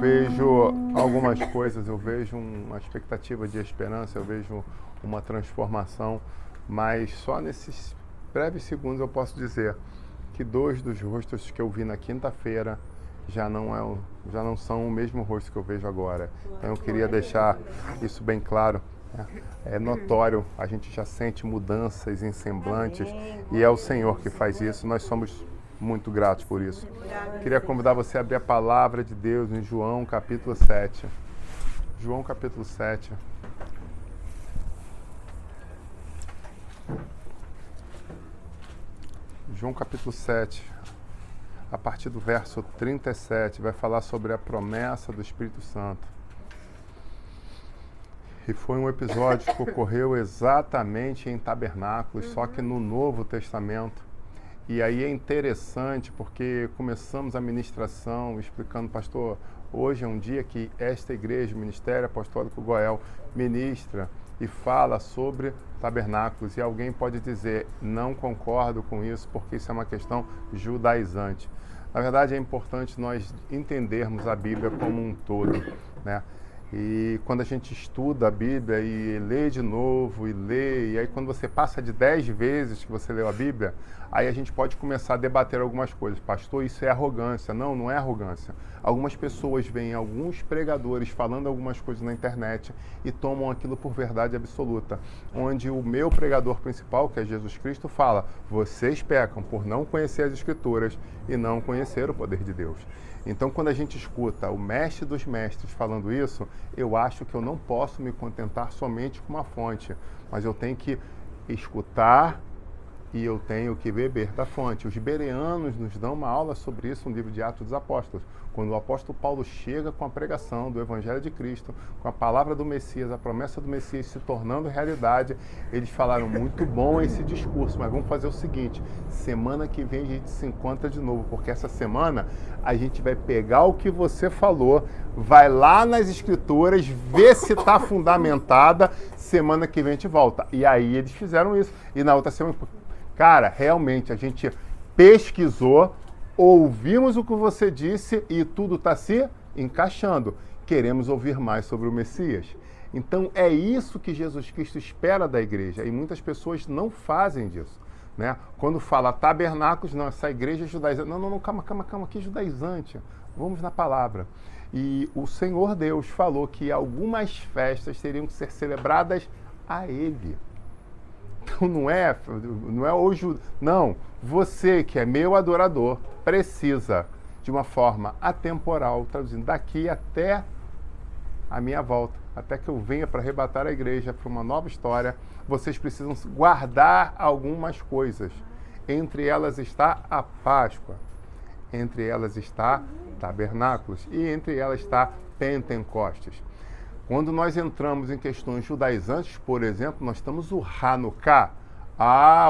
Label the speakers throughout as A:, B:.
A: vejo algumas coisas, eu vejo uma expectativa de esperança, eu vejo uma transformação, mas só nesses breves segundos eu posso dizer que 2 dos rostos que eu vi na quinta-feira já não são o mesmo rosto que eu vejo agora. Então eu queria deixar isso bem claro. É notório, a gente já sente mudanças em semblantes e é o Senhor que faz isso. Nós somos muito gratos por isso. Queria convidar você a abrir a palavra de Deus em João capítulo 7. João capítulo 7. João capítulo 7, a partir do verso 37, vai falar sobre a promessa do Espírito Santo. E foi um episódio que ocorreu exatamente em tabernáculos, só que no Novo Testamento. E aí é interessante porque começamos a ministração explicando, pastor, hoje é um dia que esta igreja, o Ministério Apostólico Goel, ministra e fala sobre tabernáculos. E alguém pode dizer, não concordo com isso porque isso é uma questão judaizante. Na verdade é importante nós entendermos a Bíblia como um todo, né? E quando a gente estuda a Bíblia e lê de novo, e aí quando você passa de 10 vezes que você leu a Bíblia, aí a gente pode começar a debater algumas coisas. Pastor, isso é arrogância. Não, não é arrogância. Algumas pessoas veem alguns pregadores falando algumas coisas na internet e tomam aquilo por verdade absoluta. Onde o meu pregador principal, que é Jesus Cristo, fala, vocês pecam por não conhecer as Escrituras e não conhecer o poder de Deus. Então, quando a gente escuta o mestre dos mestres falando isso, eu acho que eu não posso me contentar somente com uma fonte, mas eu tenho que escutar e eu tenho que beber da fonte. Os bereanos nos dão uma aula sobre isso no livro de Atos dos Apóstolos. Quando o apóstolo Paulo chega com a pregação do Evangelho de Cristo, com a palavra do Messias, a promessa do Messias se tornando realidade, eles falaram, muito bom esse discurso, mas vamos fazer o seguinte, semana que vem a gente se encontra de novo, porque essa semana a gente vai pegar o que você falou, vai lá nas Escrituras, ver se está fundamentada, semana que vem a gente volta. E aí eles fizeram isso. E na outra semana, cara, realmente a gente pesquisou, ouvimos o que você disse e tudo está se encaixando. Queremos ouvir mais sobre o Messias. Então é isso que Jesus Cristo espera da igreja e muitas pessoas não fazem disso, né? Quando fala tabernáculos, não, essa igreja é judaizante. Não, calma, que judaizante. Vamos na palavra. E o Senhor Deus falou que algumas festas teriam que ser celebradas a Ele. Então não é hoje, não. Você que é meu adorador precisa de uma forma atemporal, traduzindo daqui até a minha volta, até que eu venha para arrebatar a igreja para uma nova história, vocês precisam guardar algumas coisas. Entre elas está a Páscoa, entre elas está tabernáculos e entre elas está Pentecostes. Quando nós entramos em questões judaizantes, por exemplo, nós temos o Hanukkah.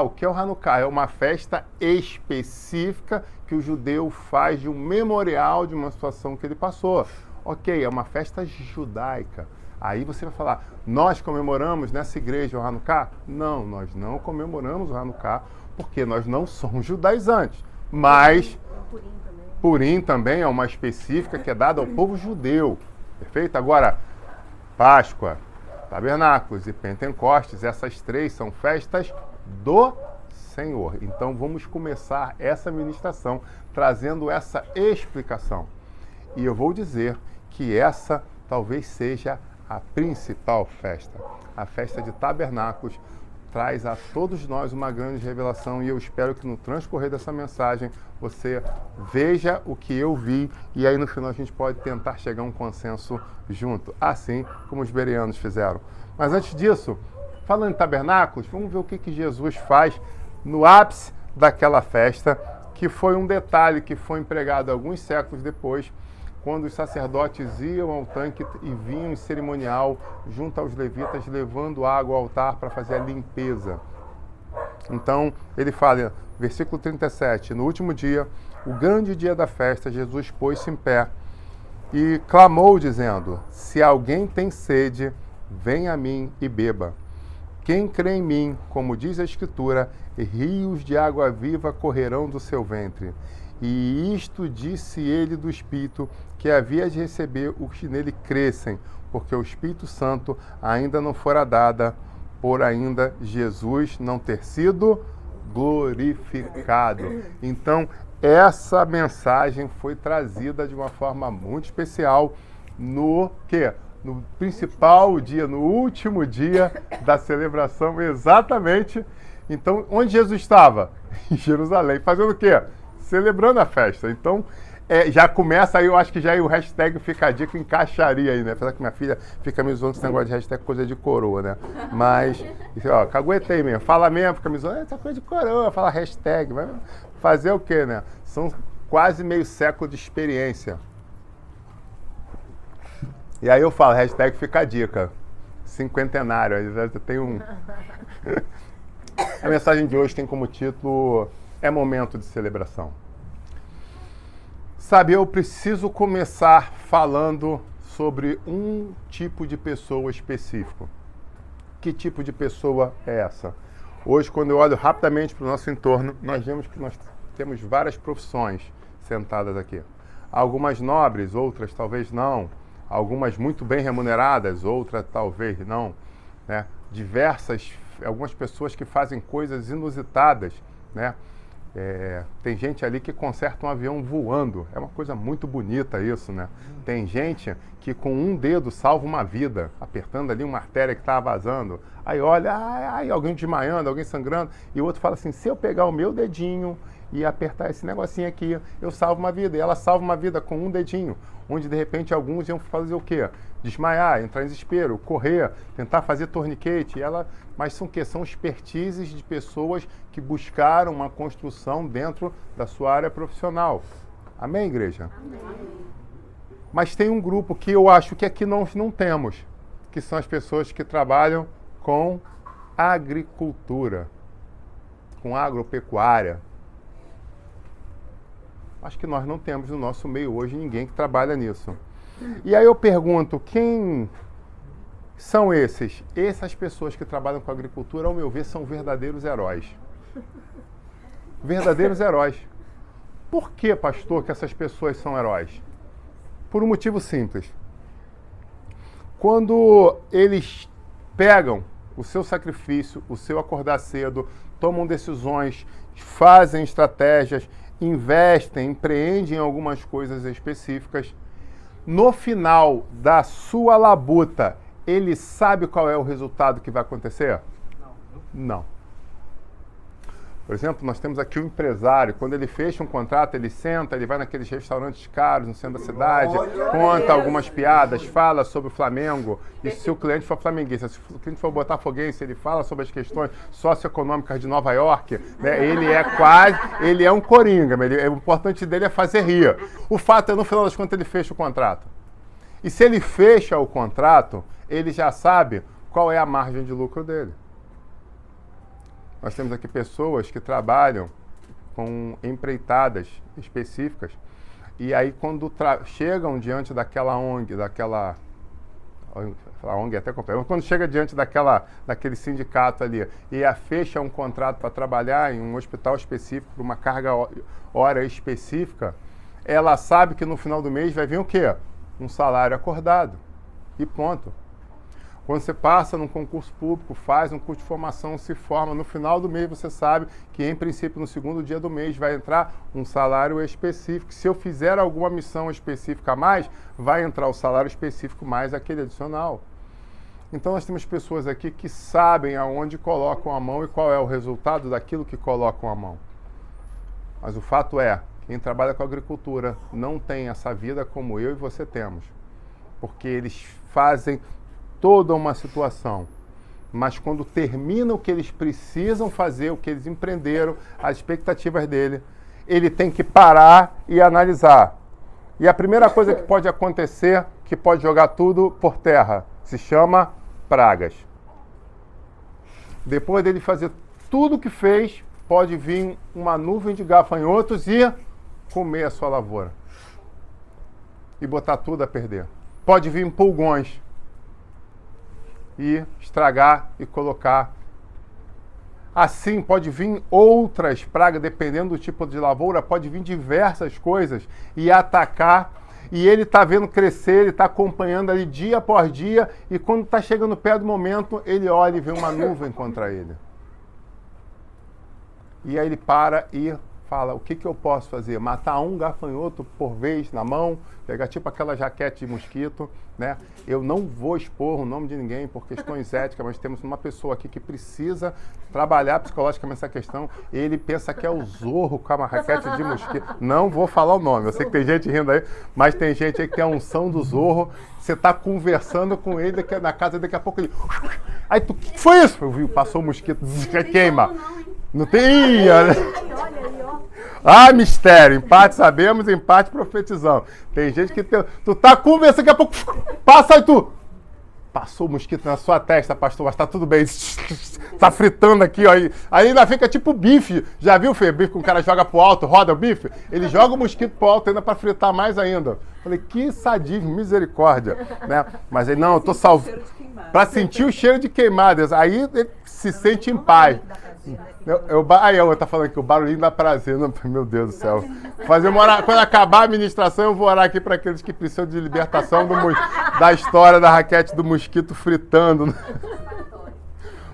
A: O que é o Hanukkah? É uma festa específica que o judeu faz de um memorial de uma situação que ele passou. Ok, é uma festa judaica. Aí você vai falar, nós comemoramos nessa igreja o Hanukkah? Não, nós não comemoramos o Hanukkah porque nós não somos judaizantes. Mas Purim também é uma específica que é dada ao povo judeu. Perfeito? Agora, Páscoa, Tabernáculos e Pentecostes, essas 3 são festas do Senhor. Então vamos começar essa ministração trazendo essa explicação. E eu vou dizer que essa talvez seja a principal festa. A festa de Tabernáculos traz a todos nós uma grande revelação e eu espero que no transcorrer dessa mensagem você veja o que eu vi e aí no final a gente pode tentar chegar a um consenso junto, assim como os bereanos fizeram. Mas antes disso, falando em tabernáculos, vamos ver o que Jesus faz no ápice daquela festa, que foi um detalhe que foi empregado alguns séculos depois, quando os sacerdotes iam ao tanque e vinham em cerimonial junto aos levitas, levando água ao altar para fazer a limpeza. Então, ele fala, versículo 37, no último dia, o grande dia da festa, Jesus pôs-se em pé e clamou, dizendo, se alguém tem sede, venha a mim e beba. Quem crê em mim, como diz a Escritura, rios de água viva correrão do seu ventre. E isto disse ele do Espírito, que havia de receber os que nele crescem, porque o Espírito Santo ainda não fora dada, por ainda Jesus não ter sido glorificado. Então, essa mensagem foi trazida de uma forma muito especial no quê? No principal dia, no último dia da celebração, exatamente. Então, onde Jesus estava? Em Jerusalém. Fazendo o quê? Celebrando a festa. Então, já começa aí, eu acho que já o hashtag Fica a Dica encaixaria aí, né? Apesar que minha filha fica me zoando com esse negócio de hashtag coisa de coroa, né? Mas, ó, caguetei mesmo. Fala mesmo, fica me zoando, essa coisa de coroa, fala hashtag. Vai fazer o quê, né? São quase meio século de experiência. E aí eu falo, hashtag Fica a Dica. Cinquentenário. Aí tem um... A mensagem de hoje tem como título É Momento de Celebração. Sabe, eu preciso começar falando sobre um tipo de pessoa específico. Que tipo de pessoa é essa? Hoje, quando eu olho rapidamente para o nosso entorno, nós vemos que nós temos várias profissões sentadas aqui. Algumas nobres, outras talvez não. Algumas muito bem remuneradas, outras talvez não. Né? Algumas pessoas que fazem coisas inusitadas, né? Tem gente ali que conserta um avião voando. É uma coisa muito bonita isso, né? Tem gente que com um dedo salva uma vida, apertando ali uma artéria que estava vazando. Aí olha, alguém desmaiando, alguém sangrando. E o outro fala assim, se eu pegar o meu dedinho e apertar esse negocinho aqui, eu salvo uma vida. E ela salva uma vida com um dedinho. Onde de repente alguns iam fazer o quê? Desmaiar, entrar em desespero, correr, tentar fazer torniquete. Mas são o quê? São expertises de pessoas que buscaram uma construção dentro da sua área profissional. Amém, igreja? Amém. Mas tem um grupo que eu acho que aqui nós não temos, que são as pessoas que trabalham com agricultura, com agropecuária. Acho que nós não temos no nosso meio hoje ninguém que trabalha nisso. E aí eu pergunto, quem são esses? Essas pessoas que trabalham com agricultura, ao meu ver, são verdadeiros heróis. Verdadeiros heróis. Por que, pastor, que essas pessoas são heróis? Por um motivo simples. Quando eles pegam o seu sacrifício, o seu acordar cedo, tomam decisões, fazem estratégias, investem, empreendem em algumas coisas específicas, no final da sua labuta, ele sabe qual é o resultado que vai acontecer? Não. Por exemplo, nós temos aqui um empresário, quando ele fecha um contrato, ele senta, ele vai naqueles restaurantes caros no centro da cidade, conta algumas piadas, fala sobre o Flamengo, e se o cliente for flamenguista, se o cliente for botafoguense, ele fala sobre as questões socioeconômicas de Nova York, né? Ele é um coringa, o importante dele é fazer rir. O fato é, no final das contas, ele fecha o contrato. E se ele fecha o contrato, ele já sabe qual é a margem de lucro dele. Nós temos aqui pessoas que trabalham com empreitadas específicas e aí quando chegam diante daquela ONG, a ONG é até completa, mas quando chega diante daquele sindicato ali e fecha um contrato para trabalhar em um hospital específico, por uma carga hora específica, ela sabe que no final do mês vai vir o quê? Um salário acordado. E ponto. Quando você passa num concurso público, faz um curso de formação, se forma, no final do mês você sabe que, em princípio, no segundo dia do mês vai entrar um salário específico. Se eu fizer alguma missão específica a mais, vai entrar o salário específico mais aquele adicional. Então nós temos pessoas aqui que sabem aonde colocam a mão e qual é o resultado daquilo que colocam a mão. Mas o fato é, quem trabalha com agricultura não tem essa vida como eu e você temos. Porque eles fazem toda uma situação, mas quando termina o que eles precisam fazer, o que eles empreenderam, as expectativas dele, ele tem que parar e analisar. E a primeira coisa que pode acontecer, que pode jogar tudo por terra, se chama pragas. Depois dele fazer tudo o que fez, pode vir uma nuvem de gafanhotos e comer a sua lavoura. E botar tudo a perder. Pode vir pulgões e estragar e colocar Assim, pode vir outras pragas, dependendo do tipo de lavoura, pode vir diversas coisas e atacar. E ele está vendo crescer, ele está acompanhando ali dia após dia, e quando está chegando perto do momento, ele olha e vê uma nuvem contra ele. E aí ele para e fala, o que eu posso fazer? Matar um gafanhoto por vez na mão, pegar tipo aquela jaquete de mosquito, né? Eu não vou expor o nome de ninguém por questões éticas, mas temos uma pessoa aqui que precisa trabalhar psicologicamente essa questão. Ele pensa que é o Zorro com uma raquete de mosquito. Não vou falar o nome, eu sei que tem gente rindo aí, mas tem gente aí que tem a unção do Zorro. Você está conversando com ele na casa, daqui a pouco ele... Aí tu, o que foi isso? Eu vi, passou o mosquito, queima. Não tem... Ah, mistério. Empate sabemos, empate profetizamos. Tem gente que... Tu tá conversando, daqui a pouco... Passa aí tu... Passou o mosquito na sua testa, pastor, mas tá tudo bem. Tá fritando aqui, ó. Aí ainda fica tipo bife. Já viu, Fê? Bife que o cara joga pro alto, roda o bife? Ele joga o mosquito pro alto ainda pra fritar mais ainda. Falei, que sadismo, misericórdia. Né? Mas ele, não, eu tô salvo. Pra sentir o cheiro de queimadas. Aí ele se sente em paz. Aí eu tá falando que o barulhinho dá prazer. Não, meu Deus do céu. Quando acabar a administração, eu vou orar aqui para aqueles que precisam de libertação da história da raquete do mosquito fritando.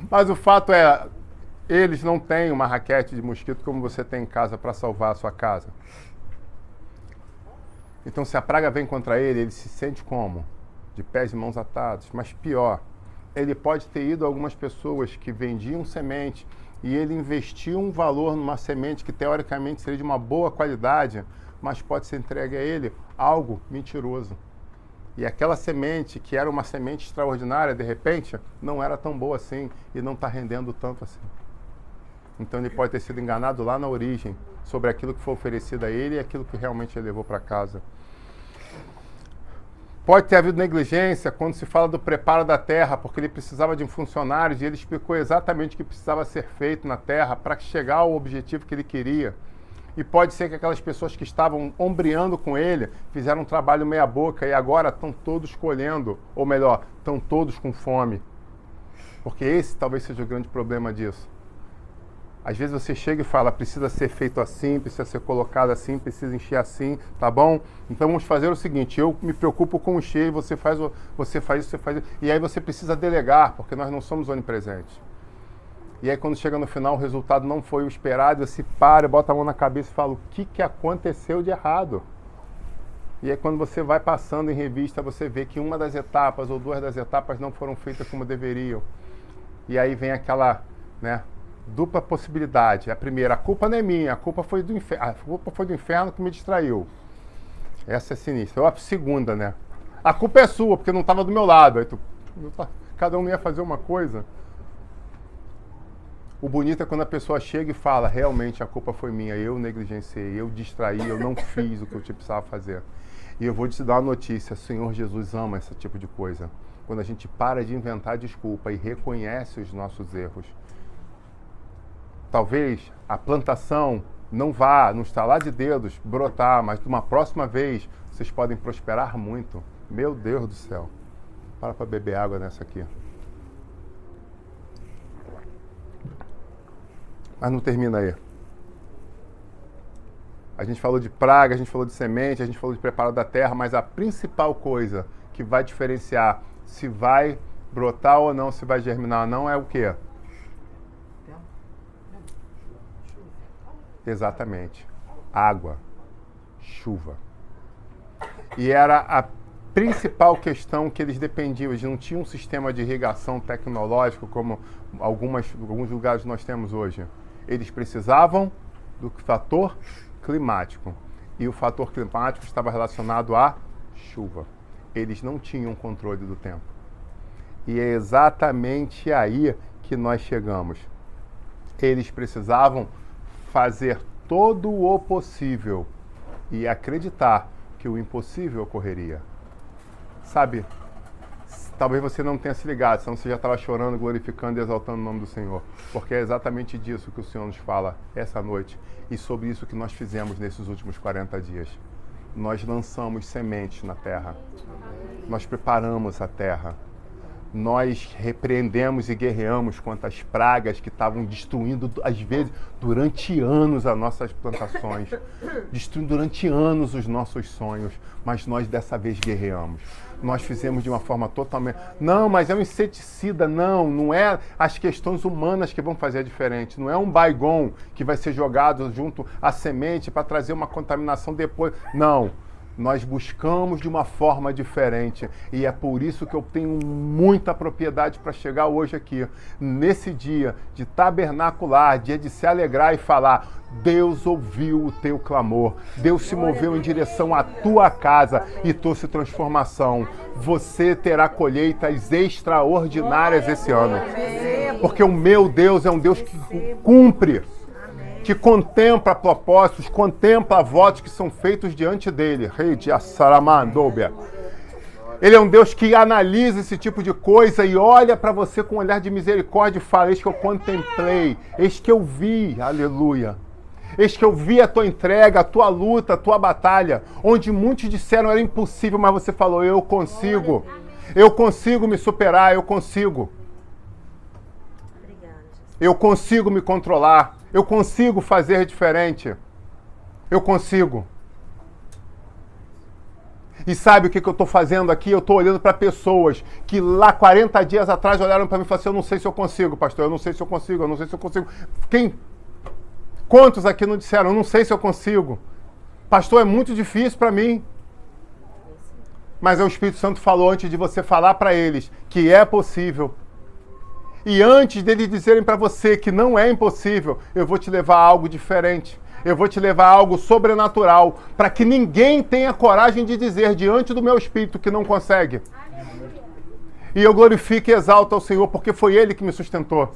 A: Mas o fato é, eles não têm uma raquete de mosquito como você tem em casa para salvar a sua casa. Então, se a praga vem contra ele se sente como? De pés e mãos atados. Mas pior, ele pode ter ido a algumas pessoas que vendiam semente e ele investiu um valor numa semente que teoricamente seria de uma boa qualidade, mas pode ser entregue a ele algo mentiroso. E aquela semente, que era uma semente extraordinária, de repente, não era tão boa assim e não está rendendo tanto assim. Então ele pode ter sido enganado lá na origem sobre aquilo que foi oferecido a ele e aquilo que realmente ele levou para casa. Pode ter havido negligência quando se fala do preparo da terra, porque ele precisava de funcionários e ele explicou exatamente o que precisava ser feito na terra para chegar ao objetivo que ele queria. E pode ser que aquelas pessoas que estavam ombreando com ele fizeram um trabalho meia boca e agora estão todos colhendo, ou melhor, estão todos com fome. Porque esse talvez seja o grande problema disso. Às vezes você chega e fala, precisa ser feito assim, precisa ser colocado assim, precisa encher assim, tá bom? Então vamos fazer o seguinte, eu me preocupo com o encher, você faz isso. E aí você precisa delegar, porque nós não somos onipresentes. E aí quando chega no final o resultado não foi o esperado, você para, bota a mão na cabeça e fala, o que aconteceu de errado? E aí quando você vai passando em revista, você vê que uma das etapas ou duas das etapas não foram feitas como deveriam. E aí vem aquela, né, dupla possibilidade. A primeira, a culpa não é minha, a culpa foi do inferno. A culpa foi do inferno que me distraiu. Essa é sinistra. Ou a segunda, né? A culpa é sua, porque não estava do meu lado. Aí cada um ia fazer uma coisa. O bonito é quando a pessoa chega e fala, realmente a culpa foi minha, eu negligenciei, eu distraí, eu não fiz o que eu precisava fazer. E eu vou te dar uma notícia, o Senhor Jesus ama esse tipo de coisa. Quando a gente para de inventar desculpa e reconhece os nossos erros. Talvez a plantação não vá, no estalar de dedos, brotar, mas de uma próxima vez vocês podem prosperar muito. Meu Deus do céu. Para beber água nessa aqui. Mas não termina aí. A gente falou de praga, a gente falou de semente, a gente falou de preparo da terra, mas a principal coisa que vai diferenciar se vai brotar ou não, se vai germinar ou não, é o quê? Exatamente. Água. Chuva. E era a principal questão que eles dependiam. Eles não tinham um sistema de irrigação tecnológico como alguns lugares nós temos hoje. Eles precisavam do fator climático. E o fator climático estava relacionado à chuva. Eles não tinham controle do tempo. E é exatamente aí que nós chegamos. Eles precisavam fazer todo o possível e acreditar que o impossível ocorreria. Sabe, talvez você não tenha se ligado, senão você já estava chorando, glorificando e exaltando o nome do Senhor. Porque é exatamente disso que o Senhor nos fala essa noite e sobre isso que nós fizemos nesses últimos 40 dias. Nós lançamos sementes na terra. Nós preparamos a terra. nós repreendemos e guerreamos contra as pragas que estavam destruindo, às vezes, durante anos as nossas plantações, destruindo durante anos os nossos sonhos, mas nós dessa vez guerreamos. Nós fizemos de uma forma totalmente... Não, mas é um inseticida, não é as questões humanas que vão fazer a diferença, não é um Baygon que vai ser jogado junto à semente para trazer uma contaminação depois, não. Nós buscamos de uma forma diferente e é por isso que eu tenho muita propriedade para chegar hoje aqui, nesse dia de tabernacular, dia de se alegrar e falar: Deus ouviu o teu clamor, Deus se moveu em direção à tua casa e trouxe transformação. Você terá colheitas extraordinárias esse ano, porque o meu Deus é um Deus que cumpre, que contempla propósitos, contempla votos que são feitos diante dele. Rei de Assaramandobia. Ele é um Deus que analisa esse tipo de coisa e olha para você com um olhar de misericórdia e fala: eis que eu contemplei, eis que eu vi, aleluia. Eis que eu vi a tua entrega, a tua luta, a tua batalha, onde muitos disseram era impossível, mas você falou: eu consigo me superar, eu consigo me controlar. Eu consigo fazer diferente. Eu consigo. E sabe o que eu estou fazendo aqui? Eu estou olhando para pessoas que lá 40 dias atrás olharam para mim e falaram assim: eu não sei se eu consigo, pastor, eu não sei se eu consigo, eu não sei se eu consigo. Quantos aqui não disseram: eu não sei se eu consigo? Pastor, é muito difícil para mim. Mas o Espírito Santo falou antes de você falar para eles que é possível. E antes deles dizerem para você que não é impossível, eu vou te levar a algo diferente. Eu vou te levar a algo sobrenatural, para que ninguém tenha coragem de dizer diante do meu Espírito que não consegue. E eu glorifico e exalto ao Senhor, porque foi Ele que me sustentou.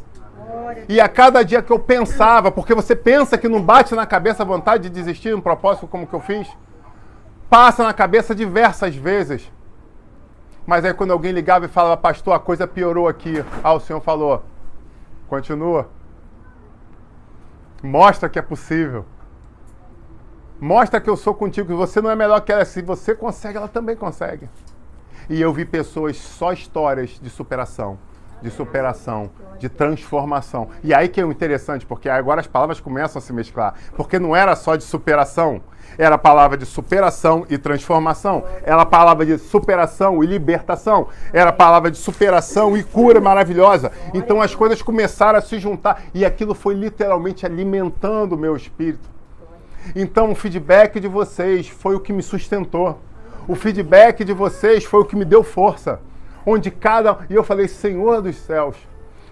A: E a cada dia que eu pensava, porque você pensa que não bate na cabeça a vontade de desistir de um propósito como que eu fiz, passa na cabeça diversas vezes. Mas aí quando alguém ligava e falava: pastor, a coisa piorou aqui. O Senhor falou: continua. Mostra que é possível. Mostra que eu sou contigo, que você não é melhor que ela. Se você consegue, ela também consegue. E eu vi pessoas, só histórias de superação, de transformação. E aí que é o interessante, porque agora as palavras começam a se mesclar. Porque não era só de superação, era a palavra de superação e transformação. Era a palavra de superação e libertação. Era a palavra de superação e cura maravilhosa. Então as coisas começaram a se juntar e aquilo foi literalmente alimentando o meu espírito. Então o feedback de vocês foi o que me sustentou. O feedback de vocês foi o que me deu força. E eu falei: Senhor dos céus,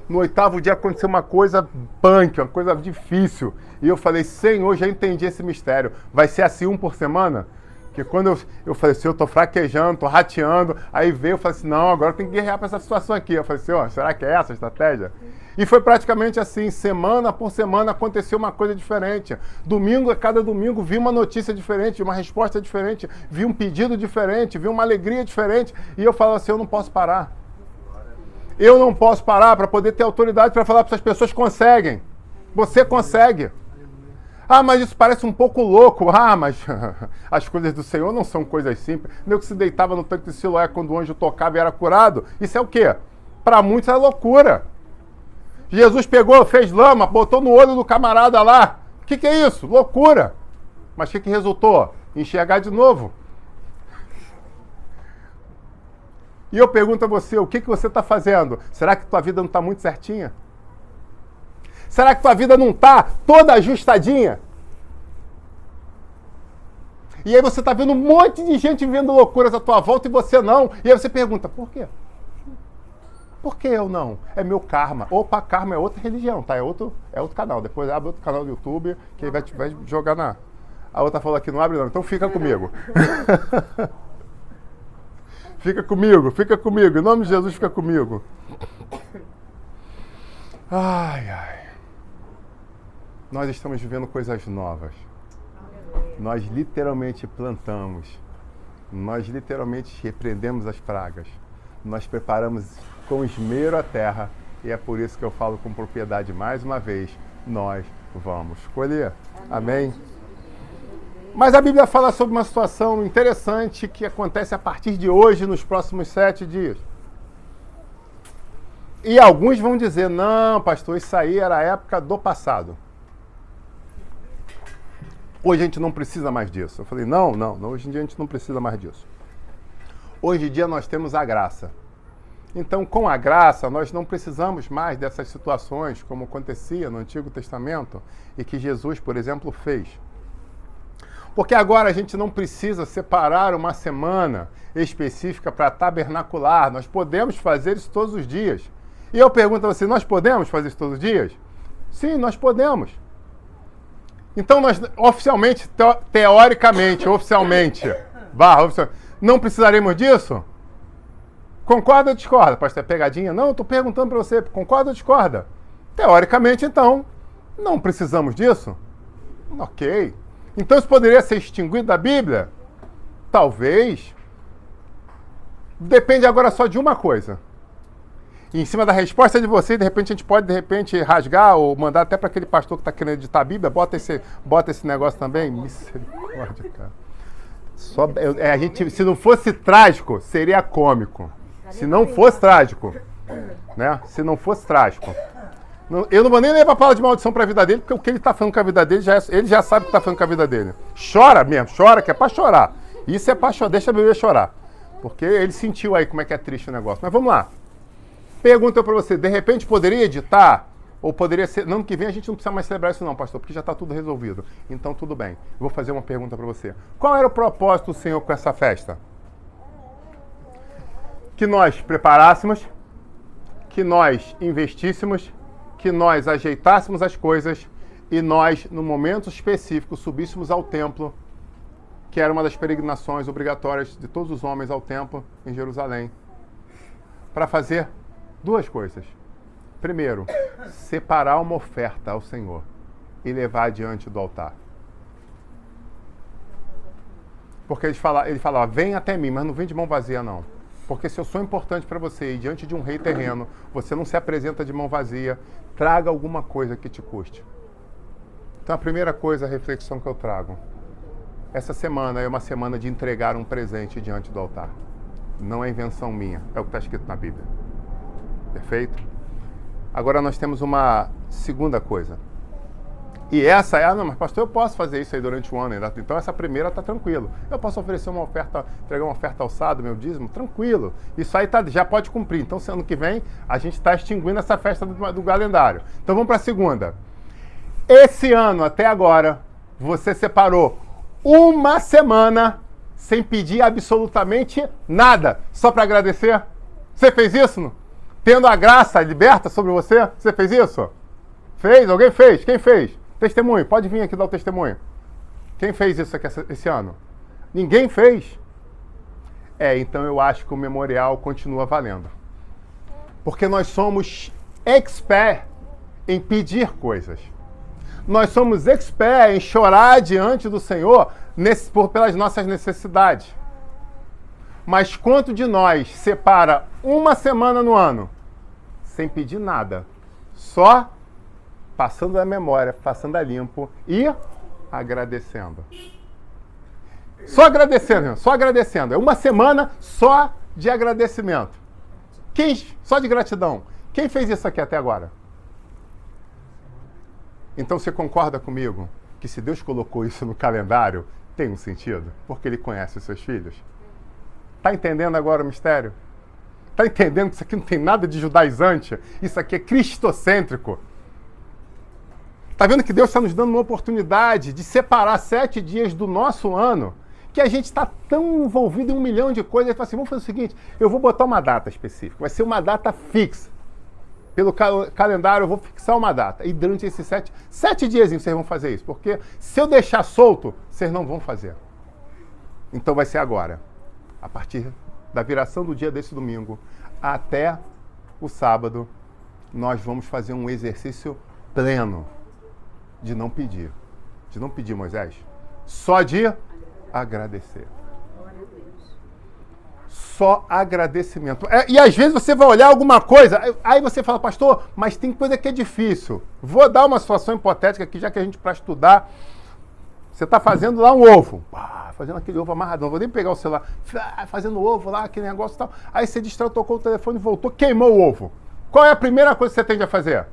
A: no 8º dia aconteceu uma coisa punk, uma coisa difícil. E eu falei: Senhor, já entendi esse mistério. Vai ser assim um por semana? Porque quando eu falei: Senhor, eu tô fraquejando, tô rateando. Aí veio, eu falei assim: não, agora tem que guerrear para essa situação aqui. Eu falei: Senhor, será que é essa a estratégia? E foi praticamente assim, semana por semana aconteceu uma coisa diferente. A cada domingo, vi uma notícia diferente, uma resposta diferente, vi um pedido diferente, vi uma alegria diferente. E eu falava assim: eu não posso parar. Eu não posso parar para poder ter autoridade para falar para essas pessoas: conseguem. Você consegue. Mas isso parece um pouco louco. Mas as coisas do Senhor não são coisas simples. Nem que se deitava no tanque de Siloé quando o anjo tocava e era curado. Isso é o quê? Para muitos é loucura. Jesus pegou, fez lama, botou no olho do camarada lá. O que é isso? Loucura. Mas o que resultou? Enxergar de novo. E eu pergunto a você: o que você está fazendo? Será que tua vida não está muito certinha? Será que tua vida não está toda ajustadinha? E aí você está vendo um monte de gente vivendo loucuras à tua volta e você não. E aí você pergunta: por quê? Por que eu não? É meu karma. Opa, karma é outra religião, tá? É outro canal. Depois abre outro canal do YouTube que aí vai jogar na... A outra falou aqui: não abre não. Então fica comigo. Fica comigo. Em nome de Jesus, fica comigo. Ai. Nós estamos vivendo coisas novas. Nós literalmente plantamos. Nós literalmente repreendemos as pragas. Nós preparamos com esmero a terra. E é por isso que eu falo com propriedade mais uma vez: nós vamos colher. Amém? Mas a Bíblia fala sobre uma situação interessante que acontece a partir de hoje, nos próximos 7 dias. E alguns vão dizer, não, pastor, isso aí era a época do passado. Hoje a gente não precisa mais disso. Eu falei, não, hoje em dia a gente não precisa mais disso. Hoje em dia nós temos a graça. Então, com a graça, nós não precisamos mais dessas situações como acontecia no Antigo Testamento e que Jesus, por exemplo, fez. Porque agora a gente não precisa separar uma semana específica para tabernacular. Nós podemos fazer isso todos os dias. E eu pergunto a você, nós podemos fazer isso todos os dias? Sim, nós podemos. Então, nós oficialmente, teoricamente, oficialmente, não precisaremos disso? Concorda ou discorda? Pastor, é pegadinha? Não, eu estou perguntando para você, concorda ou discorda? Teoricamente, então, não precisamos disso? Ok. Então, isso poderia ser extinguido da Bíblia? Talvez. Depende agora só de uma coisa. E em cima da resposta de você, de repente a gente pode, rasgar ou mandar até para aquele pastor que está querendo editar a Bíblia, bota esse negócio também. Misericórdia, cara. Se não fosse trágico, seria cômico. Se não fosse trágico, né? Se não fosse trágico. Eu não vou nem levar a palavra de maldição para a vida dele, porque o que ele está falando com a vida dele, ele já sabe o que está falando com a vida dele. Chora mesmo, chora, que é para chorar. Isso é para chorar, deixa a bebê chorar. Porque ele sentiu aí como é que é triste o negócio. Mas vamos lá. Pergunta para você, de repente poderia editar? Ou poderia ser... No ano que vem a gente não precisa mais celebrar isso não, pastor, porque já está tudo resolvido. Então tudo bem. Vou fazer uma pergunta para você. Qual era o propósito do Senhor com essa festa? Que nós preparássemos, que nós investíssemos, que nós ajeitássemos as coisas e nós, no momento específico, subíssemos ao templo, que era uma das peregrinações obrigatórias de todos os homens ao templo em Jerusalém, para fazer duas coisas. Primeiro, separar uma oferta ao Senhor e levar diante do altar. Porque ele falava, vem até mim, mas não vem de mão vazia não. Porque se eu sou importante para você e diante de um rei terreno, você não se apresenta de mão vazia, traga alguma coisa que te custe. Então a primeira coisa, a reflexão que eu trago. Essa semana é uma semana de entregar um presente diante do altar. Não é invenção minha, é o que está escrito na Bíblia. Perfeito? Agora nós temos uma segunda coisa. E essa é, não, mas pastor, eu posso fazer isso aí durante o ano. Então essa primeira está tranquilo. Eu posso oferecer uma oferta, entregar uma oferta alçada, meu dízimo, tranquilo. Isso aí já pode cumprir. Então, ano que vem, a gente está extinguindo essa festa do calendário. Então vamos para a segunda. Esse ano, até agora, você separou uma semana sem pedir absolutamente nada, só para agradecer? Você fez isso? Tendo a graça liberta sobre você? Você fez isso? Fez? Alguém fez? Quem fez? Testemunho, pode vir aqui dar o testemunho. Quem fez isso aqui esse ano? Ninguém fez? Então eu acho que o memorial continua valendo. Porque nós somos expert em pedir coisas. Nós somos expert em chorar diante do Senhor pelas nossas necessidades. Mas quanto de nós separa uma semana no ano sem pedir nada, só passando a memória, passando a limpo e agradecendo? Só agradecendo, só agradecendo. É uma semana só de agradecimento. Só de gratidão. Quem fez isso aqui até agora? Então você concorda comigo que se Deus colocou isso no calendário, tem um sentido? Porque Ele conhece os seus filhos. Está entendendo agora o mistério? Está entendendo que isso aqui não tem nada de judaizante? Isso aqui é cristocêntrico. Está vendo que Deus está nos dando uma oportunidade de separar 7 dias do nosso ano, que a gente está tão envolvido em 1 milhão de coisas. Ele fala assim, vamos fazer o seguinte, eu vou botar uma data específica, vai ser uma data fixa. Pelo calendário eu vou fixar uma data. E durante esses 7 dias vocês vão fazer isso. Porque se eu deixar solto, vocês não vão fazer. Então vai ser agora. A partir da viração do dia desse domingo até o sábado, nós vamos fazer um exercício pleno de não pedir. De não pedir, Moisés. Só de agradecer. Só agradecimento. E às vezes você vai olhar alguma coisa, aí você fala, pastor, mas tem coisa que é difícil. Vou dar uma situação hipotética aqui, já que a gente, para estudar, você está fazendo lá um ovo. Fazendo aquele ovo amarrado, não vou nem pegar o celular. Fazendo ovo lá, aquele negócio e tal. Aí você distraiu, tocou o telefone, voltou, queimou o ovo. Qual é a primeira coisa que você tende a fazer?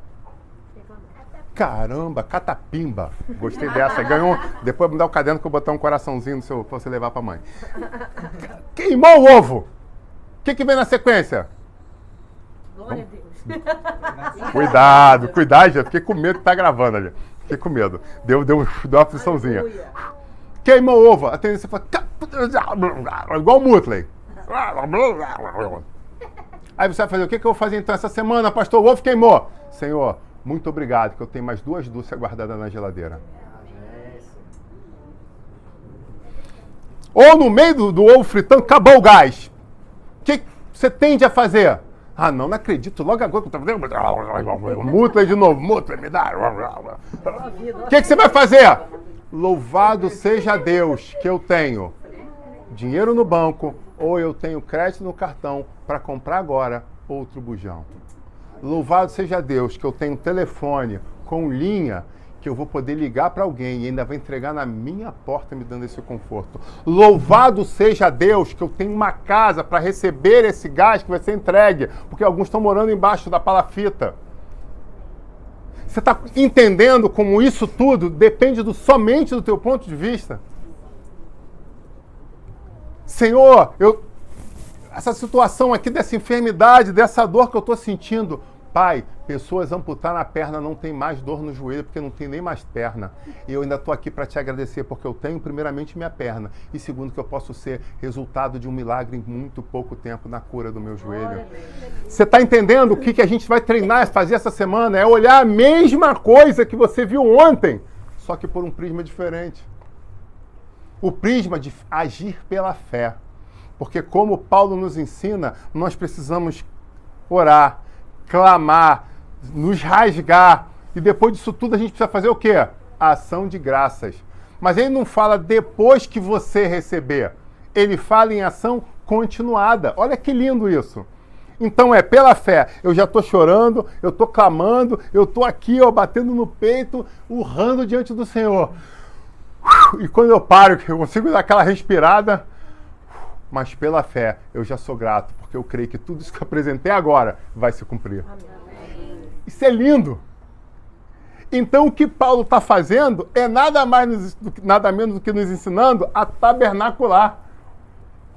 A: Caramba, catapimba. Gostei dessa. Ganhou. Depois me dá o caderno que eu vou botar um coraçãozinho no seu, pra você levar pra mãe. Queimou o ovo. O que vem na sequência?
B: Glória a Deus.
A: Cuidado, já fiquei com medo de estar gravando ali. Fiquei com medo. Deu uma afliçãozinha. Queimou o ovo. A tendência foi... Igual o Mutley. Aí você vai fazer, o que eu vou fazer então essa semana, pastor? O ovo queimou. Senhor, muito obrigado, que eu tenho mais 2 dúcias guardadas na geladeira. Ou no meio do ovo fritando, acabou o gás. O que você tende a fazer? Ah, não acredito. Logo agora que eu tô fazendo... Mutley de novo. Mutley, me dá. O que você vai fazer? Louvado seja Deus que eu tenho dinheiro no banco ou eu tenho crédito no cartão para comprar agora outro bujão. Louvado seja Deus que eu tenho telefone com linha que eu vou poder ligar para alguém e ainda vai entregar na minha porta me dando esse conforto. Louvado seja Deus que eu tenho uma casa para receber esse gás que vai ser entregue, porque alguns estão morando embaixo da palafita. Você está entendendo como isso tudo depende somente do teu ponto de vista? Senhor, essa situação aqui dessa enfermidade, dessa dor que eu estou sentindo, Pai, pessoas amputaram a perna, não tem mais dor no joelho, porque não tem nem mais perna. E eu ainda estou aqui para te agradecer, porque eu tenho primeiramente minha perna. E segundo, que eu posso ser resultado de um milagre em muito pouco tempo na cura do meu joelho. Você está entendendo o que a gente vai treinar, fazer essa semana? É olhar a mesma coisa que você viu ontem, só que por um prisma diferente. O prisma de agir pela fé. Porque como Paulo nos ensina, nós precisamos orar, clamar, nos rasgar. E depois disso tudo a gente precisa fazer o quê? A ação de graças. Mas ele não fala depois que você receber. Ele fala em ação continuada. Olha que lindo isso. Então é pela fé. Eu já estou chorando, eu estou clamando, eu estou aqui, ó, batendo no peito, urrando diante do Senhor. E quando eu paro, eu consigo dar aquela respirada, mas pela fé eu já sou grato, porque eu creio que tudo isso que eu apresentei agora vai se cumprir. Amém. Isso é lindo. Então o que Paulo está fazendo é nada menos do que nos ensinando a tabernacular.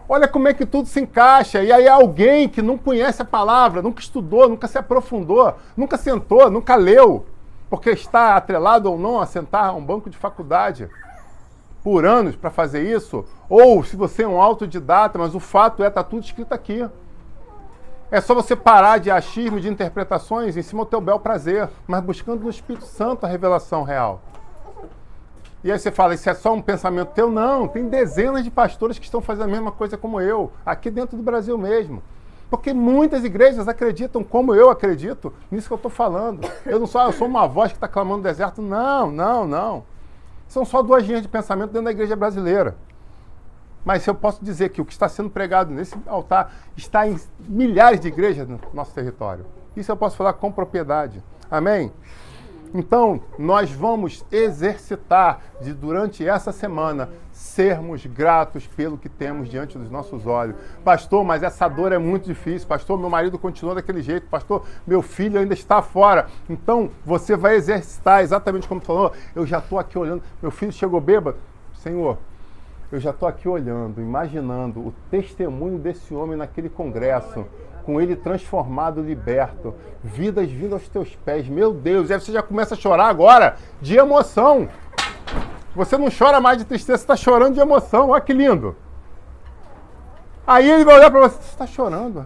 A: Olha como é que tudo se encaixa. E aí alguém que não conhece a palavra, nunca estudou, nunca se aprofundou, nunca sentou, nunca leu, porque está atrelado ou não a sentar a um banco de faculdade por anos para fazer isso, ou se você é um autodidata, mas o fato está tudo escrito aqui. É só você parar de achismo, de interpretações em cima do teu bel prazer, mas buscando no Espírito Santo a revelação real. E aí você fala, isso é só um pensamento teu? Não, tem dezenas de pastores que estão fazendo a mesma coisa como eu, aqui dentro do Brasil mesmo. Porque muitas igrejas acreditam como eu acredito nisso que eu estou falando. Eu sou uma voz que está clamando no deserto. Não. São só 2 linhas de pensamento dentro da igreja brasileira. Mas eu posso dizer que o que está sendo pregado nesse altar está em milhares de igrejas no nosso território. Isso eu posso falar com propriedade. Amém? Então, nós vamos exercitar durante essa semana sermos gratos pelo que temos diante dos nossos olhos. Pastor, mas essa dor é muito difícil. Pastor, meu marido continua daquele jeito. Pastor, meu filho ainda está fora. Então, você vai exercitar exatamente como tu falou. Eu já estou aqui olhando. Meu filho chegou bêbado. Senhor, eu já estou aqui olhando, imaginando o testemunho desse homem naquele congresso, com ele transformado, liberto, vidas vindo aos teus pés. Meu Deus, aí você já começa a chorar agora de emoção. Você não chora mais de tristeza, você está chorando de emoção. Olha que lindo. Aí ele vai olhar para você, você está chorando?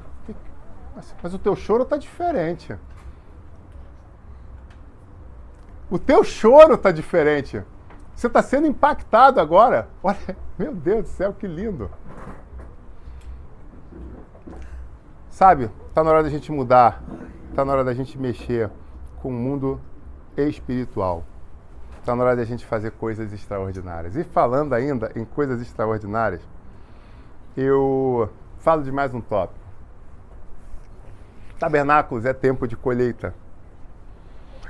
A: Mas o teu choro está diferente. O teu choro está diferente. Você está sendo impactado agora. Olha, meu Deus do céu, que lindo. Sabe, está na hora da gente mudar, está na hora da gente mexer com o mundo espiritual. Está na hora da gente fazer coisas extraordinárias. E falando ainda em coisas extraordinárias, eu falo de mais um tópico. Tabernáculos é tempo de colheita.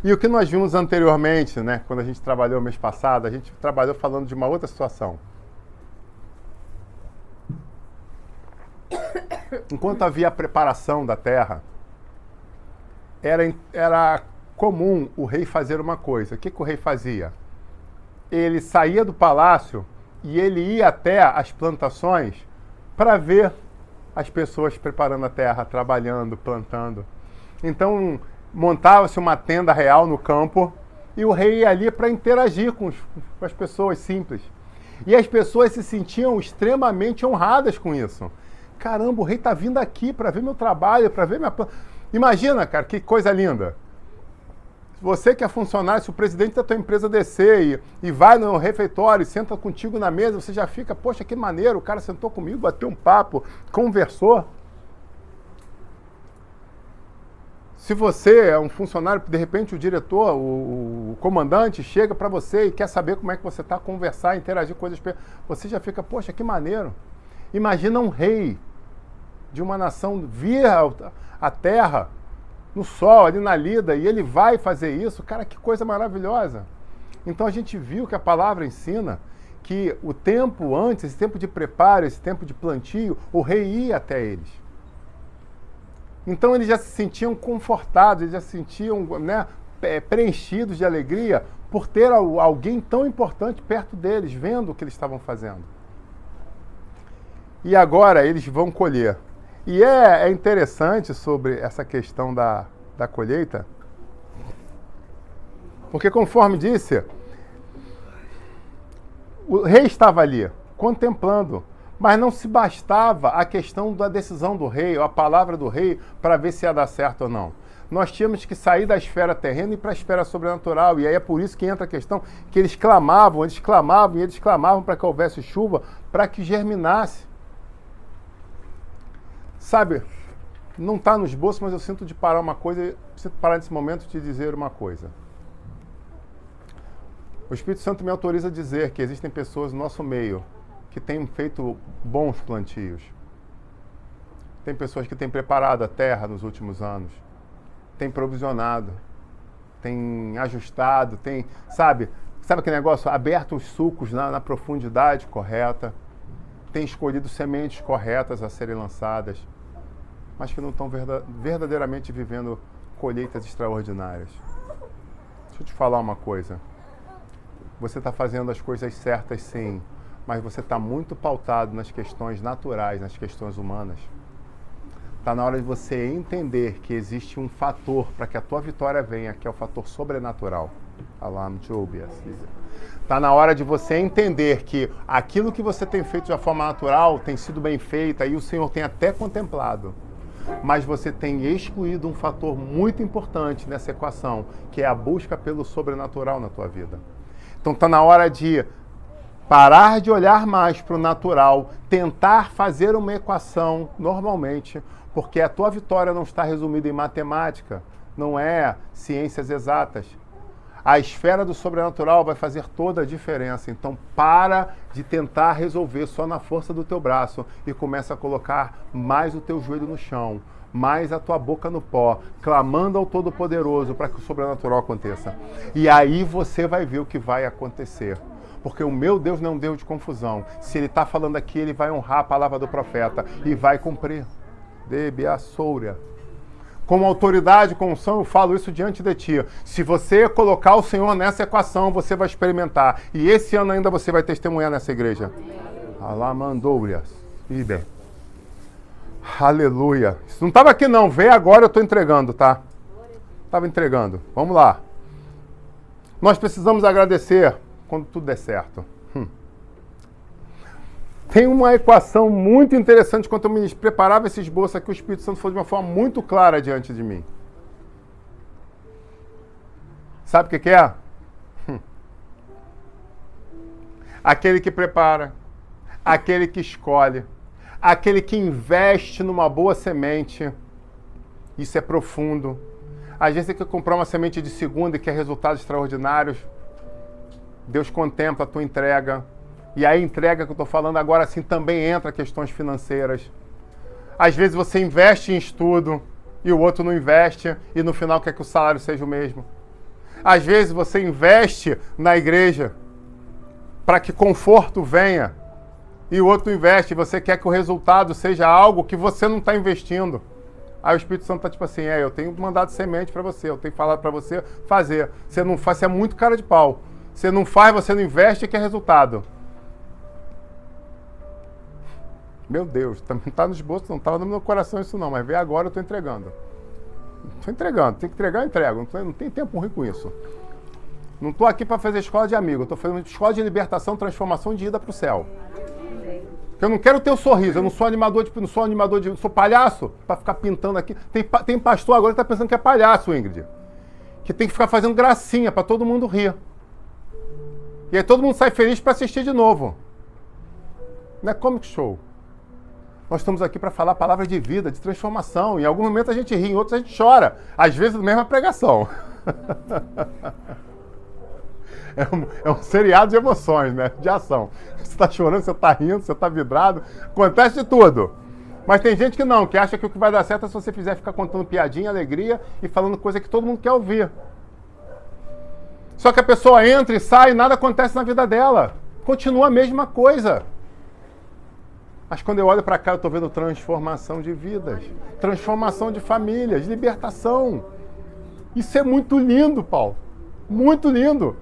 A: E o que nós vimos anteriormente, né, quando a gente trabalhou mês passado, a gente trabalhou falando de uma outra situação. Enquanto havia a preparação da terra, era comum o rei fazer uma coisa. O que o rei fazia? Ele saía do palácio e ele ia até as plantações para ver as pessoas preparando a terra, trabalhando, plantando. Então, montava-se uma tenda real no campo e o rei ia ali para interagir com as pessoas simples. E as pessoas se sentiam extremamente honradas com isso. Caramba, o rei está vindo aqui para ver meu trabalho, para ver minha... Imagina, cara, que coisa linda. Você que é funcionário, se o presidente da tua empresa descer e vai no refeitório e senta contigo na mesa, você já fica, poxa, que maneiro, o cara sentou comigo, bateu um papo, conversou. Se você é um funcionário, de repente o diretor, o comandante chega para você e quer saber como é que você está, conversar, interagir com coisas, você já fica, poxa, que maneiro. Imagina um rei de uma nação vir à terra, no sol, ali na lida, e ele vai fazer isso. Cara, que coisa maravilhosa. Então a gente viu que a palavra ensina que o tempo antes, esse tempo de preparo, esse tempo de plantio, o rei ia até eles. Então eles já se sentiam confortados, eles já se sentiam, né, preenchidos de alegria por ter alguém tão importante perto deles, vendo o que eles estavam fazendo. E agora eles vão colher. E é interessante sobre essa questão da colheita, porque conforme disse, o rei estava ali, contemplando, mas não se bastava a questão da decisão do rei, ou a palavra do rei, para ver se ia dar certo ou não. Nós tínhamos que sair da esfera terrena e ir para a esfera sobrenatural. E aí é por isso que entra a questão que eles clamavam para que houvesse chuva, para que germinasse. Sabe, não está no esboço, mas eu sinto de parar uma coisa, preciso parar nesse momento e te dizer uma coisa. O Espírito Santo me autoriza a dizer que existem pessoas no nosso meio que têm feito bons plantios. Tem pessoas que têm preparado a terra nos últimos anos, têm provisionado, têm ajustado, têm, sabe aquele negócio? Aberto os sulcos na profundidade correta, têm escolhido sementes corretas a serem lançadas, mas que não estão verdadeiramente vivendo colheitas extraordinárias. Deixa eu te falar uma coisa. Você está fazendo as coisas certas, sim, mas você está muito pautado nas questões naturais, nas questões humanas. Está na hora de você entender que existe um fator para que a tua vitória venha, que é o fator sobrenatural. Está na hora de você entender que aquilo que você tem feito de forma natural tem sido bem feito, e o Senhor tem até contemplado. Mas você tem excluído um fator muito importante nessa equação, que é a busca pelo sobrenatural na tua vida. Então está na hora de parar de olhar mais para o natural, tentar fazer uma equação normalmente, porque a tua vitória não está resumida em matemática, não é ciências exatas. A esfera do sobrenatural vai fazer toda a diferença. Então para de tentar resolver só na força do teu braço e começa a colocar mais o teu joelho no chão, mais a tua boca no pó, clamando ao Todo-Poderoso para que o sobrenatural aconteça. E aí você vai ver o que vai acontecer. Porque o meu Deus não é um Deus de confusão. Se Ele está falando aqui, Ele vai honrar a palavra do profeta e vai cumprir. Debiassoura. Com autoridade, com unção, eu falo isso diante de ti. Se você colocar o Senhor nessa equação, você vai experimentar. E esse ano ainda você vai testemunhar nessa igreja. Alamandourias. Ibe. Aleluia. Isso não estava aqui não. Vê agora, eu estou entregando, tá? Estava entregando. Vamos lá. Nós precisamos agradecer quando tudo der certo. Tem uma equação muito interessante. Quando eu me preparava esse esboço aqui, o Espírito Santo foi de uma forma muito clara diante de mim. Sabe o que é? Aquele que prepara, aquele que escolhe, aquele que investe numa boa semente. Isso é profundo. Às vezes você quer comprar uma semente de segunda e quer resultados extraordinários. Deus contempla a tua entrega. E a entrega que eu estou falando agora, sim, também entra questões financeiras. Às vezes você investe em estudo e o outro não investe e no final quer que o salário seja o mesmo. Às vezes você investe na igreja para que conforto venha e o outro investe e você quer que o resultado seja algo que você não está investindo. Aí o Espírito Santo tá tipo assim, eu tenho mandado semente para você, eu tenho falado para você fazer. Você não faz, você é muito cara de pau. Você não faz, você não investe e quer resultado. Meu Deus, não tá nos bolsos, não estava no meu coração isso não, mas vê agora eu tô entregando. Tô entregando, tem que entregar, eu entrego. Não tem tempo ruim com isso. Não tô aqui para fazer escola de amigo, eu tô fazendo escola de libertação, transformação de ida pro céu. Eu não quero ter o sorriso, eu não sou animador de, sou palhaço para ficar pintando aqui. Tem pastor agora que tá pensando que é palhaço, Ingrid. Que tem que ficar fazendo gracinha para todo mundo rir. E aí todo mundo sai feliz para assistir de novo. Não é comic show. Nós estamos aqui para falar palavras de vida, de transformação. Em algum momento a gente ri, em outros a gente chora. Às vezes na mesma pregação. É um seriado de emoções, né? De ação. Você está chorando, você está rindo, você está vidrado. Acontece de tudo. Mas tem gente que não, que acha que o que vai dar certo é se você fizer ficar contando piadinha, alegria e falando coisa que todo mundo quer ouvir. Só que a pessoa entra e sai e nada acontece na vida dela. Continua a mesma coisa. Mas quando eu olho para cá, eu estou vendo transformação de vidas, transformação de famílias, libertação. Isso é muito lindo, Paulo. Muito lindo.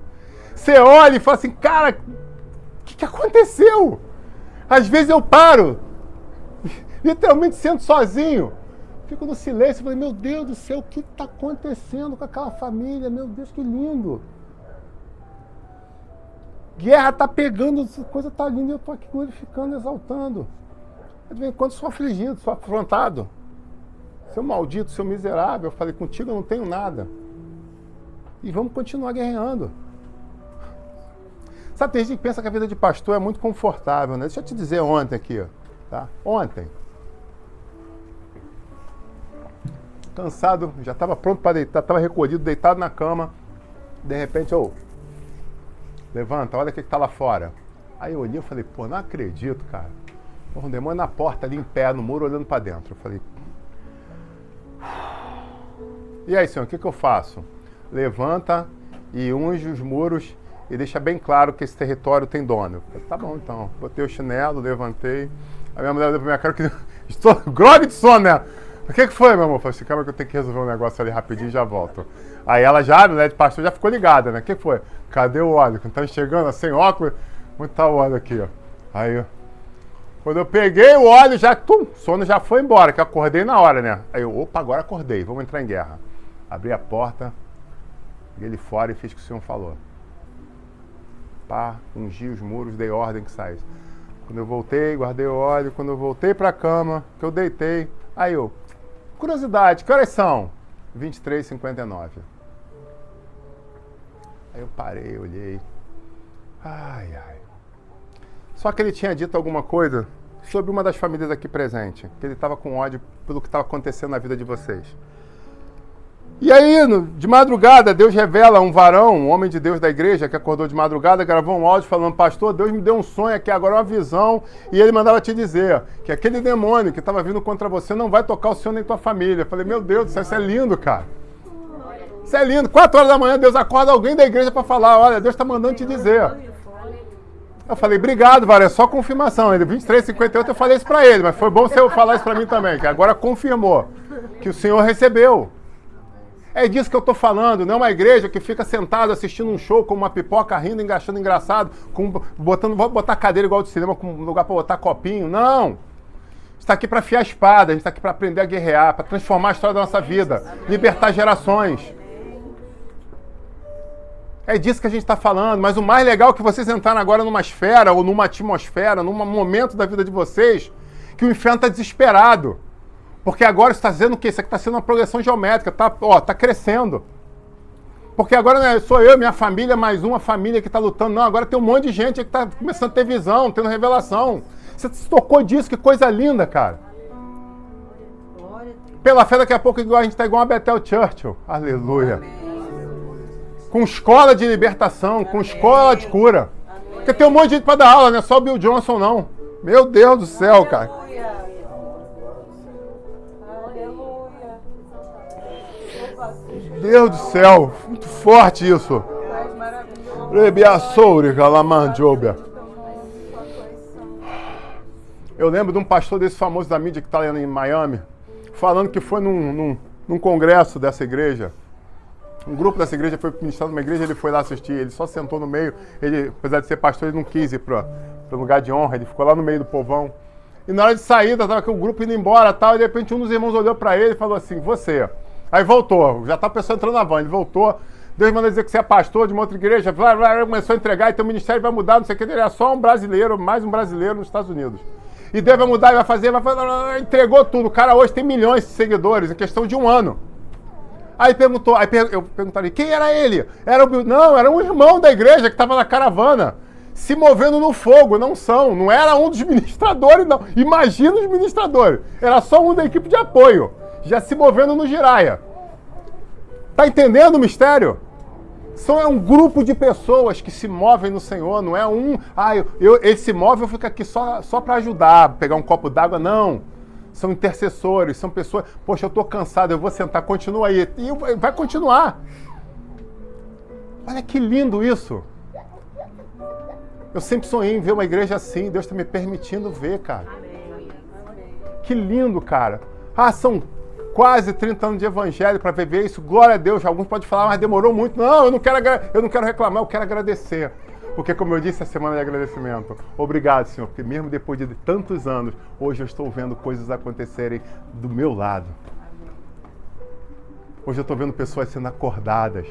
A: Você olha e fala assim, cara, o que aconteceu? Às vezes eu paro, literalmente sento sozinho, fico no silêncio e falo, meu Deus do céu, o que está acontecendo com aquela família? Meu Deus, que lindo. Guerra está pegando, essa coisa está linda e eu estou aqui glorificando, exaltando. De vez em quando sou afligido, sou afrontado. Seu maldito, seu miserável, eu falei, contigo eu não tenho nada. E vamos continuar guerreando. Sabe, tem gente que pensa que a vida de pastor é muito confortável, né? Deixa eu te dizer ontem aqui, tá? Ontem. Cansado, já estava pronto para deitar, estava recolhido, deitado na cama. De repente, levanta, olha o que está lá fora. Aí eu olhei e falei, pô, não acredito, cara. Um demônio na porta ali em pé, no muro, olhando para dentro. Eu falei, e aí, senhor, o que eu faço? Levanta e unge os muros e deixa bem claro que esse território tem dono. Eu falei, tá bom, então. Botei o chinelo, levantei. A minha mulher olhou pra minha cara, que estou grog de sono, né? O que foi, meu amor? Eu falei assim, calma que eu tenho que resolver um negócio ali rapidinho e já volto. Aí ela já, né, de pastor, já ficou ligada, né? O que foi? Cadê o óleo? Quando tá enxergando, sem óculos, onde tá o óleo aqui, ó? Aí, quando eu peguei o óleo, já, o sono já foi embora, que eu acordei na hora, né? Aí eu, opa, agora acordei, vamos entrar em guerra. Abri a porta, peguei ele fora e fiz o que o senhor falou. Pá, ungi os muros, dei ordem que saísse. Quando eu voltei, guardei o óleo. Quando eu voltei pra cama, que eu deitei, aí eu, curiosidade, que horas são? 23h59. Aí eu parei, olhei. Ai. Só que ele tinha dito alguma coisa sobre uma das famílias aqui presente, que ele estava com ódio pelo que estava acontecendo na vida de vocês. E aí, de madrugada, Deus revela um varão, um homem de Deus da igreja, que acordou de madrugada, gravou um áudio falando, pastor, Deus me deu um sonho aqui, agora uma visão, e ele mandava te dizer que aquele demônio que estava vindo contra você não vai tocar o senhor nem tua família. Eu falei, meu Deus do céu, isso é lindo, cara. Isso é lindo. 4 horas da manhã, Deus acorda alguém da igreja para falar, olha, Deus está mandando te dizer. Eu falei, obrigado, Varé, é só confirmação. Ele, 23h58, eu falei isso para ele, mas foi bom você falar isso para mim também, que agora confirmou que o senhor recebeu. É disso que eu estou falando, não é uma igreja que fica sentada assistindo um show com uma pipoca rindo, achando engraçado, vou botar cadeira igual de cinema, com um lugar para botar copinho. Não! A gente está aqui para afiar a espada, a gente está aqui para aprender a guerrear, para transformar a história da nossa vida, libertar gerações. É disso que a gente está falando, mas o mais legal é que vocês entraram agora numa esfera, ou numa atmosfera, num momento da vida de vocês, que o inferno está desesperado. Porque agora está dizendo o quê? Isso aqui está sendo uma progressão geométrica, tá crescendo. Porque agora não sou eu, minha família, mais uma família que está lutando. Não, agora tem um monte de gente que está começando a ter visão, tendo revelação. Você se tocou disso, que coisa linda, cara. Pela fé, daqui a pouco a gente está igual a Bethel Churchill. Aleluia. Com escola de libertação, com escola de cura. Porque tem um monte de gente para dar aula, não é só o Bill Johnson, não. Meu Deus do céu, cara. Deus do céu, muito forte isso. Eu lembro de um pastor desse famoso da mídia que está lá em Miami, falando que foi num congresso dessa igreja. Um grupo dessa igreja foi ministrado numa igreja, ele foi lá assistir, ele só sentou no meio, ele, apesar de ser pastor, ele não quis ir para o lugar de honra, ele ficou lá no meio do povão. E na hora de saída, estava aquele grupo indo embora e tal, e de repente um dos irmãos olhou para ele e falou assim, você. Aí voltou, já tá a pessoa entrando na van, ele voltou, Deus manda dizer que você é pastor de uma outra igreja, começou a entregar e teu ministério vai mudar, não sei o que, ele é só um brasileiro, mais um brasileiro nos Estados Unidos. E Deus vai mudar, vai fazer, entregou tudo. O cara hoje tem milhões de seguidores, em questão de um ano. Aí perguntou, eu perguntaria, quem era ele? Não, era um irmão da igreja que estava na caravana, se movendo no fogo, não era um dos ministradores, não. Imagina os ministradores, era só um da equipe de apoio, já se movendo no giraia. Tá entendendo o mistério? É um grupo de pessoas que se movem no Senhor, não é ele se move, eu fico aqui só para ajudar, pegar um copo d'água, não. São intercessores, são pessoas, poxa, eu estou cansado, eu vou sentar, continua aí. E vai continuar. Olha que lindo isso. Eu sempre sonhei em ver uma igreja assim, Deus está me permitindo ver, cara. Que lindo, cara. São quase 30 anos de evangelho para viver isso, glória a Deus. Alguns podem falar, mas demorou muito. Não, eu não quero reclamar, eu quero agradecer. Porque, como eu disse, é semana de agradecimento. Obrigado, Senhor, porque mesmo depois de tantos anos, hoje eu estou vendo coisas acontecerem do meu lado. Hoje eu estou vendo pessoas sendo acordadas.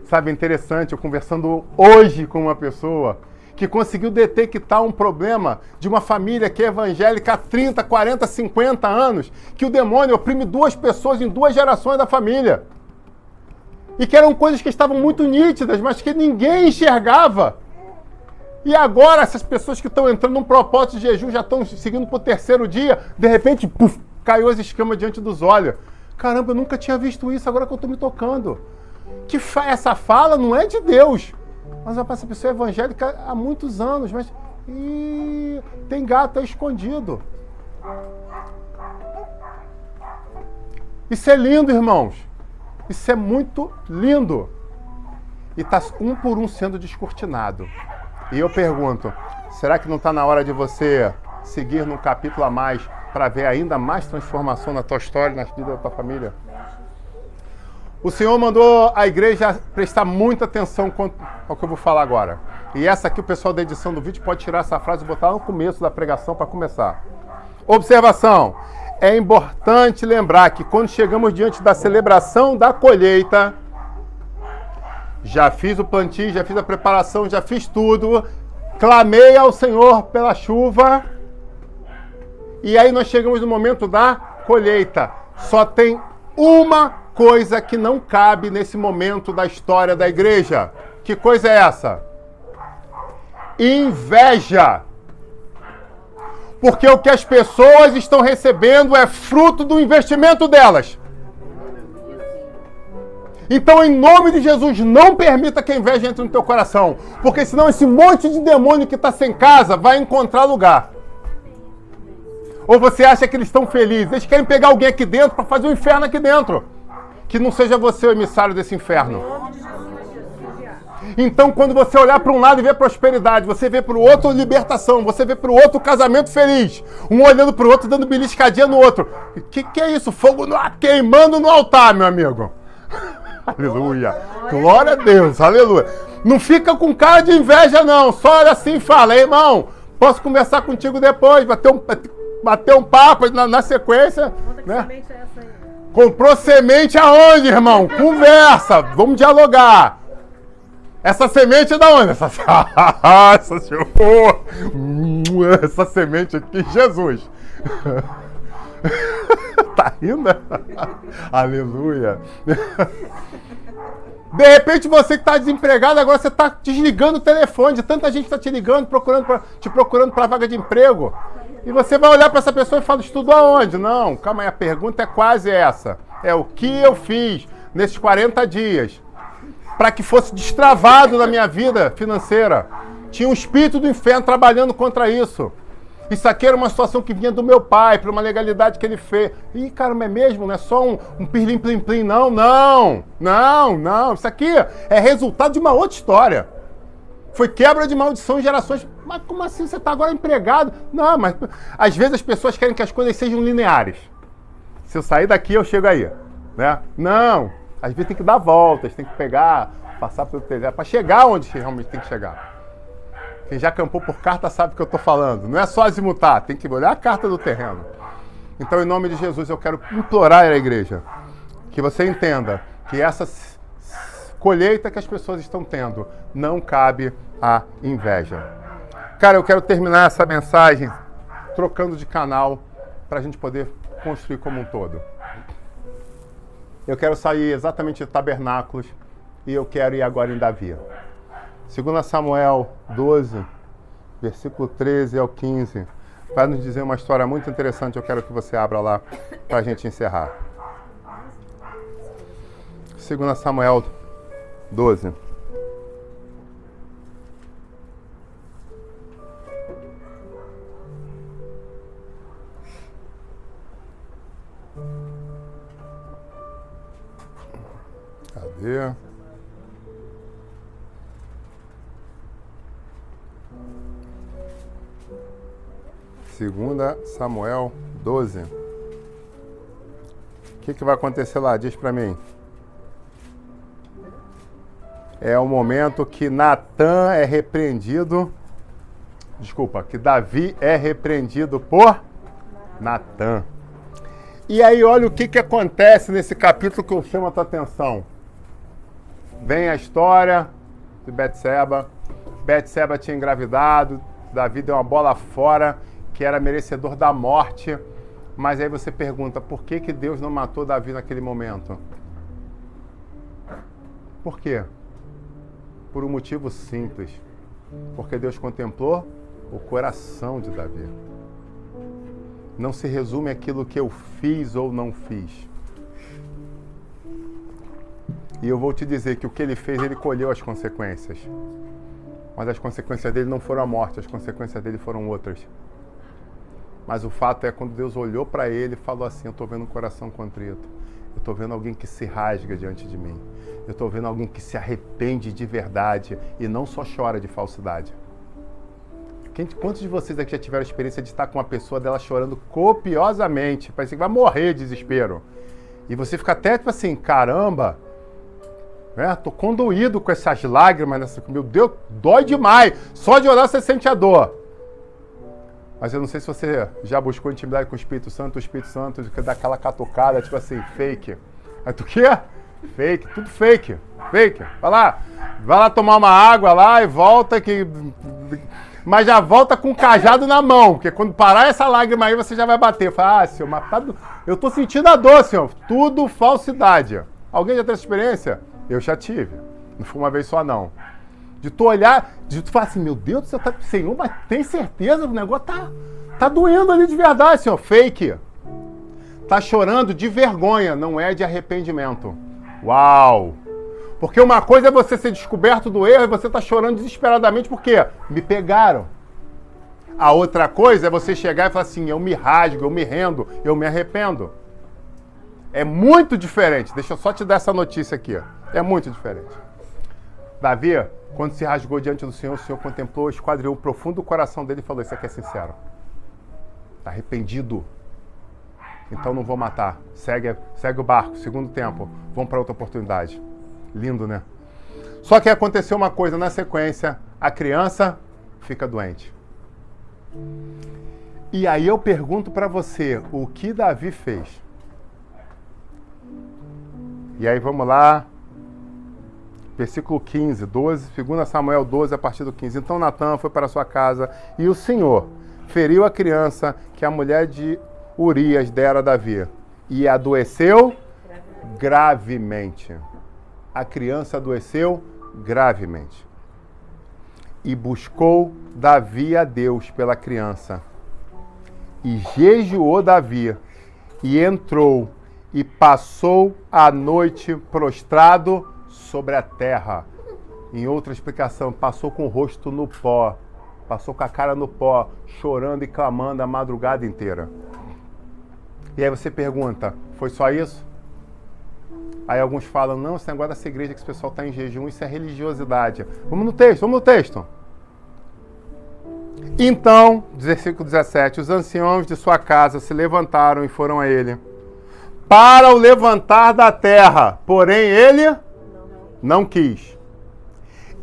A: Sabe, é interessante, eu conversando hoje com uma pessoa que conseguiu detectar um problema de uma família que é evangélica há 30, 40, 50 anos, que o demônio oprime duas pessoas em 2 gerações da família. E que eram coisas que estavam muito nítidas, mas que ninguém enxergava. E agora, essas pessoas que estão entrando num propósito de jejum, já estão seguindo para o 3º dia, de repente, puf, caiu as escamas diante dos olhos. Caramba, eu nunca tinha visto isso, agora que eu estou me tocando. Essa fala não é de Deus. Mas essa pessoa é evangélica há muitos anos, mas tem gato aí escondido. Isso é lindo, irmãos. Isso é muito lindo. E está um por um sendo descortinado. E eu pergunto, será que não está na hora de você seguir num capítulo a mais para ver ainda mais transformação na tua história e na vida da tua família? O Senhor mandou a igreja prestar muita atenção ao que eu vou falar agora. E essa aqui, o pessoal da edição do vídeo pode tirar essa frase e botar no começo da pregação para começar. Observação. É importante lembrar que quando chegamos diante da celebração da colheita, já fiz o plantio, já fiz a preparação, já fiz tudo, clamei ao Senhor pela chuva, e aí nós chegamos no momento da colheita. Só tem uma coisa que não cabe nesse momento da história da igreja. Que coisa é essa? Inveja. Porque o que as pessoas estão recebendo é fruto do investimento delas. Então, em nome de Jesus, não permita que a inveja entre no teu coração. Porque senão esse monte de demônio que está sem casa vai encontrar lugar. Ou você acha que eles estão felizes? Eles querem pegar alguém aqui dentro para fazer um inferno aqui dentro. Que não seja você o emissário desse inferno. Então, quando você olhar para um lado e ver prosperidade, você vê para o outro libertação, você vê para o outro casamento feliz, um olhando para o outro, dando beliscadinha no outro. O que é isso? Fogo queimando no altar, meu amigo. Aleluia. Glória a Deus. Aleluia. Não fica com cara de inveja, não. Só olha assim e fala, irmão, posso conversar contigo depois, bater um papo na sequência. Né? Comprou semente aonde, irmão? Conversa. Vamos dialogar. Essa semente é da onde? Essa semente aqui, Jesus. Tá rindo? Aleluia. De repente você que está desempregado, agora você está desligando o telefone, de tanta gente está te ligando, te procurando para vaga de emprego. E você vai olhar para essa pessoa e fala, estudou aonde? Não, calma aí, a pergunta é quase essa. É o que eu fiz nesses 40 dias para que fosse destravado na minha vida financeira. Tinha um espírito do inferno trabalhando contra isso. Isso aqui era uma situação que vinha do meu pai, para uma legalidade que ele fez. Ih, caramba, é mesmo? Não é só um pirlim-plim-plim, não. Isso aqui é resultado de uma outra história. Foi quebra de maldição em gerações. Mas como assim? Você está agora empregado? Não, mas às vezes as pessoas querem que as coisas sejam lineares. Se eu sair daqui, eu chego aí, né? Não, às vezes tem que dar voltas, tem que pegar, passar pelo telhado, para chegar onde realmente tem que chegar. Quem já acampou por carta sabe o que eu estou falando. Não é só azimutar, tem que olhar a carta do terreno. Então, em nome de Jesus, eu quero implorar à igreja que você entenda que essa colheita que as pessoas estão tendo não cabe à inveja. Cara, eu quero terminar essa mensagem trocando de canal para a gente poder construir como um todo. Eu quero sair exatamente de Tabernáculos e eu quero ir agora em Davi. 2 Samuel 12, versículo 13 ao 15, vai nos dizer uma história muito interessante. Eu quero que você abra lá para a gente encerrar. 2 Samuel 12. Cadê? Segunda Samuel 12. O que vai acontecer lá? Diz para mim. É o momento que Natã é repreendido. Desculpa, que Davi é repreendido por Natã. E aí, olha o que acontece nesse capítulo que eu chamo a tua atenção. Vem a história de Betseba. Betseba tinha engravidado. Davi deu uma bola fora, que era merecedor da morte. Mas aí você pergunta, por que Deus não matou Davi naquele momento? Por quê? Por um motivo simples. Porque Deus contemplou o coração de Davi. Não se resume àquilo que eu fiz ou não fiz. E eu vou te dizer que o que ele fez, ele colheu as consequências. Mas as consequências dele não foram a morte, as consequências dele foram outras. Mas o fato é, quando Deus olhou para ele e falou assim, eu estou vendo um coração contrito. Eu estou vendo alguém que se rasga diante de mim. Eu estou vendo alguém que se arrepende de verdade e não só chora de falsidade. Quantos de vocês aqui já tiveram a experiência de estar com uma pessoa dela chorando copiosamente? Parece que vai morrer de desespero. E você fica até tipo assim, caramba, né? Tô condoído com essas lágrimas, meu Deus, dói demais. Só de orar você sente a dor. Mas eu não sei se você já buscou intimidade com o Espírito Santo que dá aquela catucada, tipo assim, fake. Aí tu o quê? Fake, tudo fake. Fake. Vai lá tomar uma água lá e volta que... Mas já volta com o cajado na mão, porque quando parar essa lágrima aí, você já vai bater. Fala, senhor, mas eu tô sentindo a dor, senhor. Tudo falsidade. Alguém já teve essa experiência? Eu já tive. Não foi uma vez só, não. De tu olhar, de tu falar assim, meu Deus do céu, senhor, mas tem certeza? O negócio tá doendo ali de verdade, senhor. Fake. Tá chorando de vergonha, não é de arrependimento. Uau! Porque uma coisa é você ser descoberto do erro e você tá chorando desesperadamente porque me pegaram. A outra coisa é você chegar e falar assim, eu me rasgo, eu me rendo, eu me arrependo. É muito diferente. Deixa eu só te dar essa notícia aqui. É muito diferente. Davi, quando se rasgou diante do Senhor, o Senhor contemplou, esquadriou o profundo coração dele e falou, isso aqui é sincero. Tá arrependido. Então não vou matar. Segue o barco. Segundo tempo. Vamos para outra oportunidade. Lindo, né? Só que aconteceu uma coisa na sequência. A criança fica doente. E aí eu pergunto para você, o que Davi fez? E aí vamos lá. Versículo 15, 2 Samuel 12, a partir do 15. Então Natã foi para sua casa e o Senhor feriu a criança que a mulher de Urias dera a Davi. E adoeceu gravemente. A criança adoeceu gravemente. E buscou Davi a Deus pela criança. E jejuou Davi. E entrou e passou a noite prostrado sobre a terra. Em outra explicação, passou com o rosto no pó. Passou com a cara no pó, chorando e clamando a madrugada inteira. E aí você pergunta, foi só isso? Aí alguns falam, não, esse negócio dessa igreja que esse pessoal está em jejum, isso é religiosidade. Vamos no texto. Então, versículo 17, os anciãos de sua casa se levantaram e foram a ele. para o levantar da terra. Porém, ele não quis.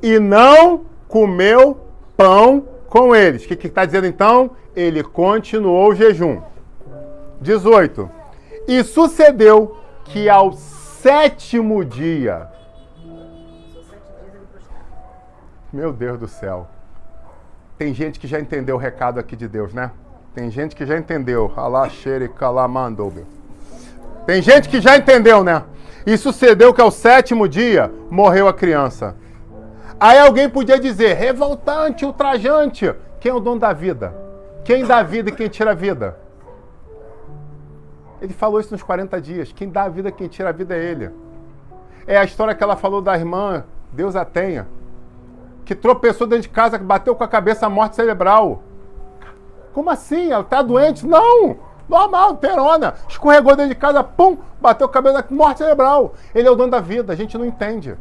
A: E não comeu pão com eles. O que está dizendo então? Ele continuou o jejum. 18. E sucedeu que ao 7º dia... Meu Deus do céu. Tem gente que já entendeu o recado aqui de Deus, né? Tem gente que já entendeu. Tem gente que já entendeu, né? E sucedeu que ao 7º dia morreu a criança. Aí alguém podia dizer, revoltante, ultrajante. Quem é o dono da vida? Quem dá a vida e quem tira a vida? Ele falou isso nos 40 dias. Quem dá a vida, quem tira a vida é ele. É a história que ela falou da irmã, Deus a tenha, que tropeçou dentro de casa, que bateu com a cabeça a morte cerebral. Como assim? Ela tá doente? Não! Normal, perona. Escorregou dentro de casa, pum, bateu com a cabeça, morte cerebral. Ele é o dono da vida, a gente não entende.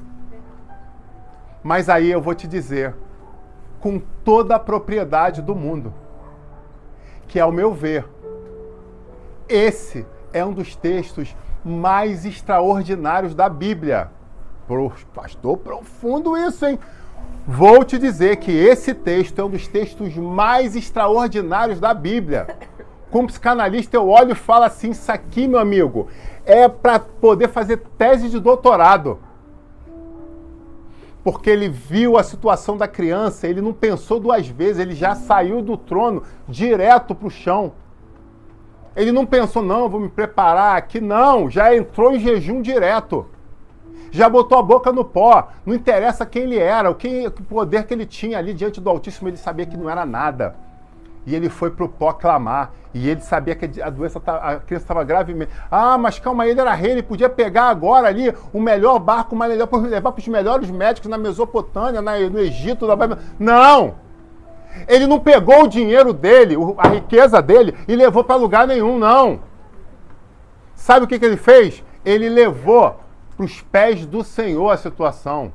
A: Mas aí eu vou te dizer, com toda a propriedade do mundo, que ao meu ver, esse é um dos textos mais extraordinários da Bíblia. Pastor, profundo isso, hein? Vou te dizer que esse texto é um dos textos mais extraordinários da Bíblia. Como psicanalista, eu olho e falo assim, isso aqui, meu amigo, é para poder fazer tese de doutorado. Porque ele viu a situação da criança, ele não pensou 2 vezes, ele já saiu do trono direto para o chão. Ele não pensou, não, vou me preparar aqui, não, já entrou em jejum direto. Já botou a boca no pó, não interessa quem ele era, o poder que ele tinha ali diante do Altíssimo, ele sabia que não era nada. E ele foi pro pó clamar, e ele sabia que a criança estava gravemente. Ah, mas calma aí, ele era rei, ele podia pegar agora ali o melhor barco, mais melhor, para levar para os melhores médicos na Mesopotâmia, no Egito, na Bíblia. Não! Ele não pegou o dinheiro dele, a riqueza dele, e levou para lugar nenhum, não. Sabe o que ele fez? Ele levou para os pés do Senhor a situação.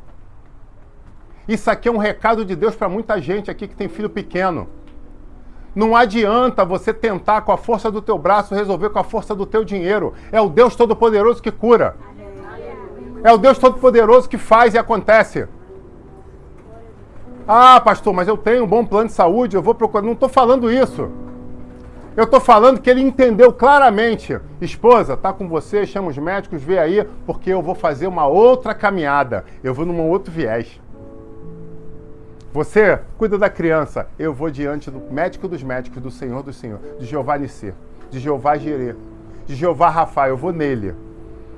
A: Isso aqui é um recado de Deus para muita gente aqui que tem filho pequeno. Não adianta você tentar com a força do teu braço resolver com a força do teu dinheiro. É o Deus Todo-Poderoso que cura. É o Deus Todo-Poderoso que faz e acontece. Ah, pastor, mas eu tenho um bom plano de saúde, eu vou procurar. Não estou falando isso. Eu estou falando que ele entendeu claramente. Esposa, tá com você, chama os médicos, vê aí, porque eu vou fazer uma outra caminhada. Eu vou num outro viés. Você cuida da criança, eu vou diante do médico dos médicos, do Senhor dos Senhores, de Jeová Nissi, de Jeová Jirê, de Jeová Rafa, eu vou nele.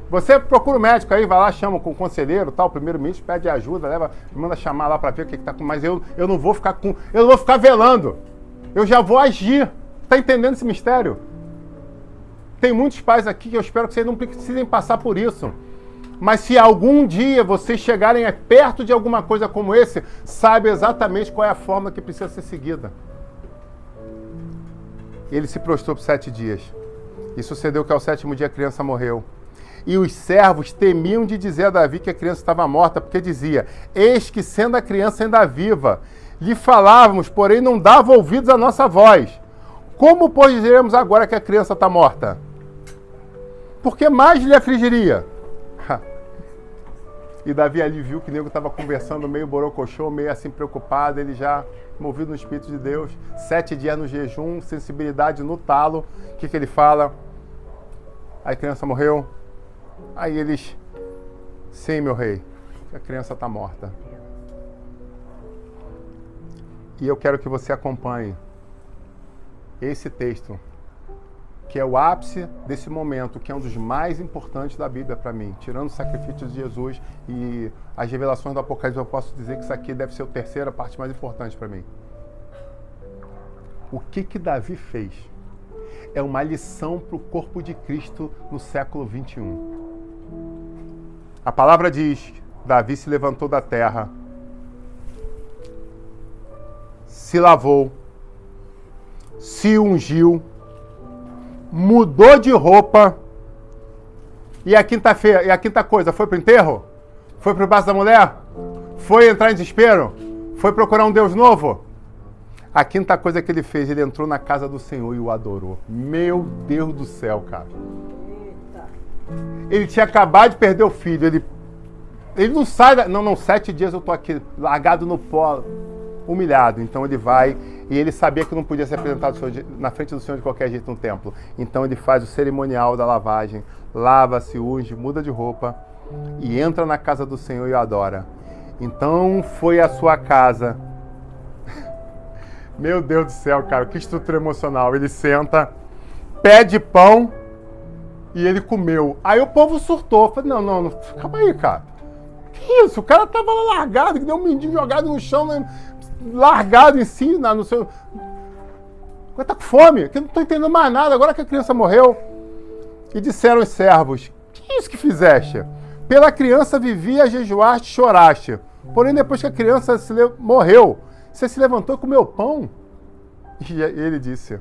A: Você procura o médico aí, vai lá, chama com o conselheiro, tal, o primeiro-ministro, pede ajuda, leva, manda chamar lá para ver o que está com. Mas eu não vou ficar velando. Eu já vou agir. Está entendendo esse mistério? Tem muitos pais aqui que eu espero que vocês não precisem passar por isso. Mas se algum dia vocês chegarem perto de alguma coisa como esse, saiba exatamente qual é a forma que precisa ser seguida. Ele se prostrou por 7 dias. E sucedeu que ao 7º dia a criança morreu. E os servos temiam de dizer a Davi que a criança estava morta, porque dizia, eis que sendo a criança ainda viva, lhe falávamos, porém não dava ouvidos à nossa voz. Como, pois, diremos agora que a criança está morta? Por que mais lhe afligiria? E Davi ali viu que o nego estava conversando meio borocochô, meio assim preocupado, ele já movido no Espírito de Deus, 7 dias no jejum, sensibilidade no talo. O que ele fala? Aí a criança morreu. Aí eles, sim, meu rei, a criança está morta. E eu quero que você acompanhe esse texto, que é o ápice desse momento, que é um dos mais importantes da Bíblia para mim. Tirando o sacrifício de Jesus e as revelações do Apocalipse, eu posso dizer que isso aqui deve ser a terceira parte mais importante para mim. O que Davi fez é uma lição para o corpo de Cristo no século 21. A palavra diz, Davi se levantou da terra, se lavou, se ungiu, mudou de roupa, e a quinta coisa, foi pro enterro? Foi pro braço da mulher? Foi entrar em desespero? Foi procurar um Deus novo? A quinta coisa que ele fez, ele entrou na casa do Senhor e o adorou. Meu Deus do céu, cara. Ele tinha acabado de perder o filho. Ele não sai... Não, 7 dias eu tô aqui, largado no pó, humilhado. Então ele vai, e ele sabia que não podia ser apresentado na frente do Senhor de qualquer jeito no templo. Então ele faz o cerimonial da lavagem, lava-se, unge, muda de roupa e entra na casa do Senhor e o adora. Então foi a sua casa. Meu Deus do céu, cara, que estrutura emocional. Ele senta, pede pão e ele comeu. Aí o povo surtou. Falei, não, calma aí, cara. Que isso? O cara tava lá largado, que deu um mendigo jogado no chão, né? Largado em si, no seu... Agora tá com fome, que eu não tô entendendo mais nada, agora que a criança morreu. E disseram os servos, que isso que fizeste? Pela criança vivia, jejuaste, choraste. Porém, depois que a criança morreu, você se levantou e comeu pão? E ele disse,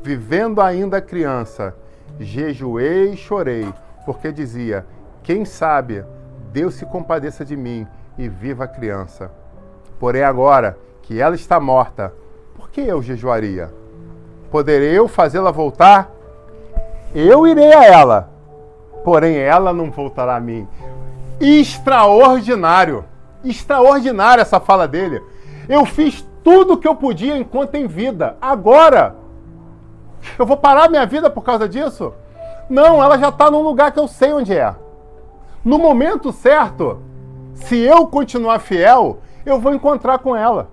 A: vivendo ainda a criança, jejuei e chorei, porque dizia, quem sabe, Deus se compadeça de mim e viva a criança. Porém agora que ela está morta, por que eu jejuaria? Poderei eu fazê-la voltar? Eu irei a ela, porém ela não voltará a mim. Extraordinário! Extraordinária essa fala dele. Eu fiz tudo o que eu podia enquanto em vida. Agora, eu vou parar minha vida por causa disso? Não, ela já está num lugar que eu sei onde é. No momento certo, se eu continuar fiel, eu vou encontrar com ela.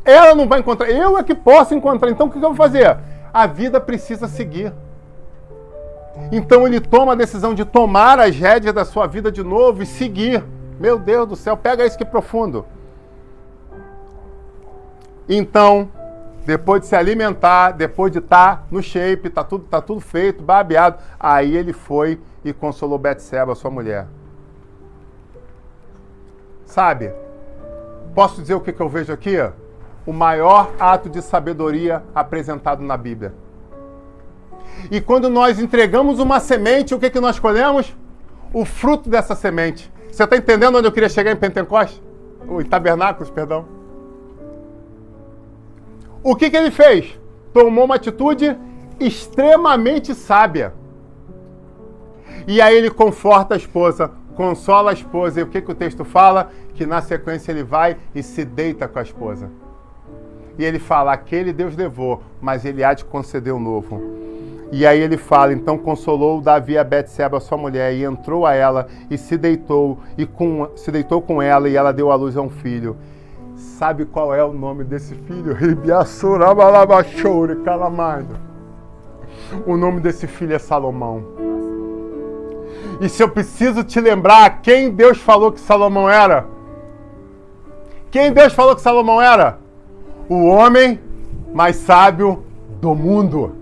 A: Ela não vai encontrar, eu é que posso encontrar. Então o que eu vou fazer? A vida precisa seguir. Então ele toma a decisão de tomar as rédeas da sua vida de novo e seguir. Meu Deus do céu, pega isso que profundo. Então, depois de se alimentar, depois de estar no shape, tá tudo feito, babeado, aí ele foi e consolou Betseba, sua mulher. Sabe? Posso dizer o que eu vejo aqui? O maior ato de sabedoria apresentado na Bíblia. E quando nós entregamos uma semente, o que nós colhemos? O fruto dessa semente. Você está entendendo onde eu queria chegar em Pentecostes? Em Tabernáculos, perdão. O que ele fez? Tomou uma atitude extremamente sábia. E aí ele conforta a esposa, consola a esposa. E o que o texto fala? Que na sequência ele vai e se deita com a esposa. E ele fala, aquele Deus levou, mas ele há de conceder um novo. E aí ele fala, então consolou Davi a Betseba, sua mulher, e entrou a ela, e se deitou com ela, e ela deu à luz a um filho. Sabe qual é o nome desse filho? O nome desse filho é Salomão. E se eu preciso te lembrar quem Deus falou que Salomão era? Quem Deus falou que Salomão era? O homem mais sábio do mundo.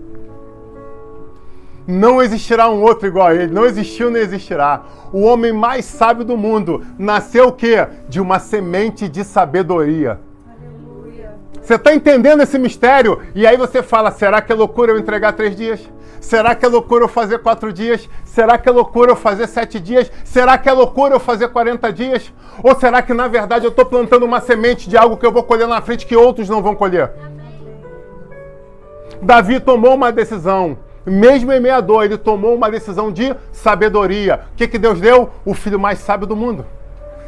A: Não existirá um outro igual a ele. Não existiu nem existirá. O homem mais sábio do mundo nasceu o quê? De uma semente de sabedoria. Aleluia. Você está entendendo esse mistério? E aí você fala, será que é loucura eu entregar 3 dias? Será que é loucura eu fazer 4 dias? Será que é loucura eu fazer 7 dias? Será que é loucura eu fazer 40 dias? Ou será que na verdade eu estou plantando uma semente de algo que eu vou colher na frente que outros não vão colher? Davi tomou uma decisão. Mesmo em meia dor, ele tomou uma decisão de sabedoria. O que Deus deu? O filho mais sábio do mundo.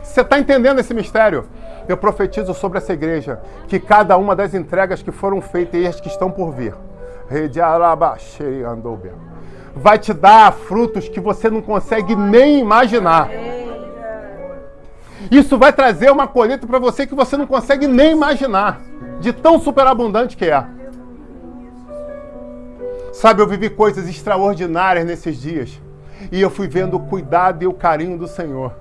A: Você está entendendo esse mistério? Eu profetizo sobre essa igreja que cada uma das entregas que foram feitas e as que estão por vir, vai te dar frutos que você não consegue nem imaginar. Isso vai trazer uma colheita para você que você não consegue nem imaginar, de tão superabundante que é. Sabe, eu vivi coisas extraordinárias nesses dias. E eu fui vendo o cuidado e o carinho do Senhor.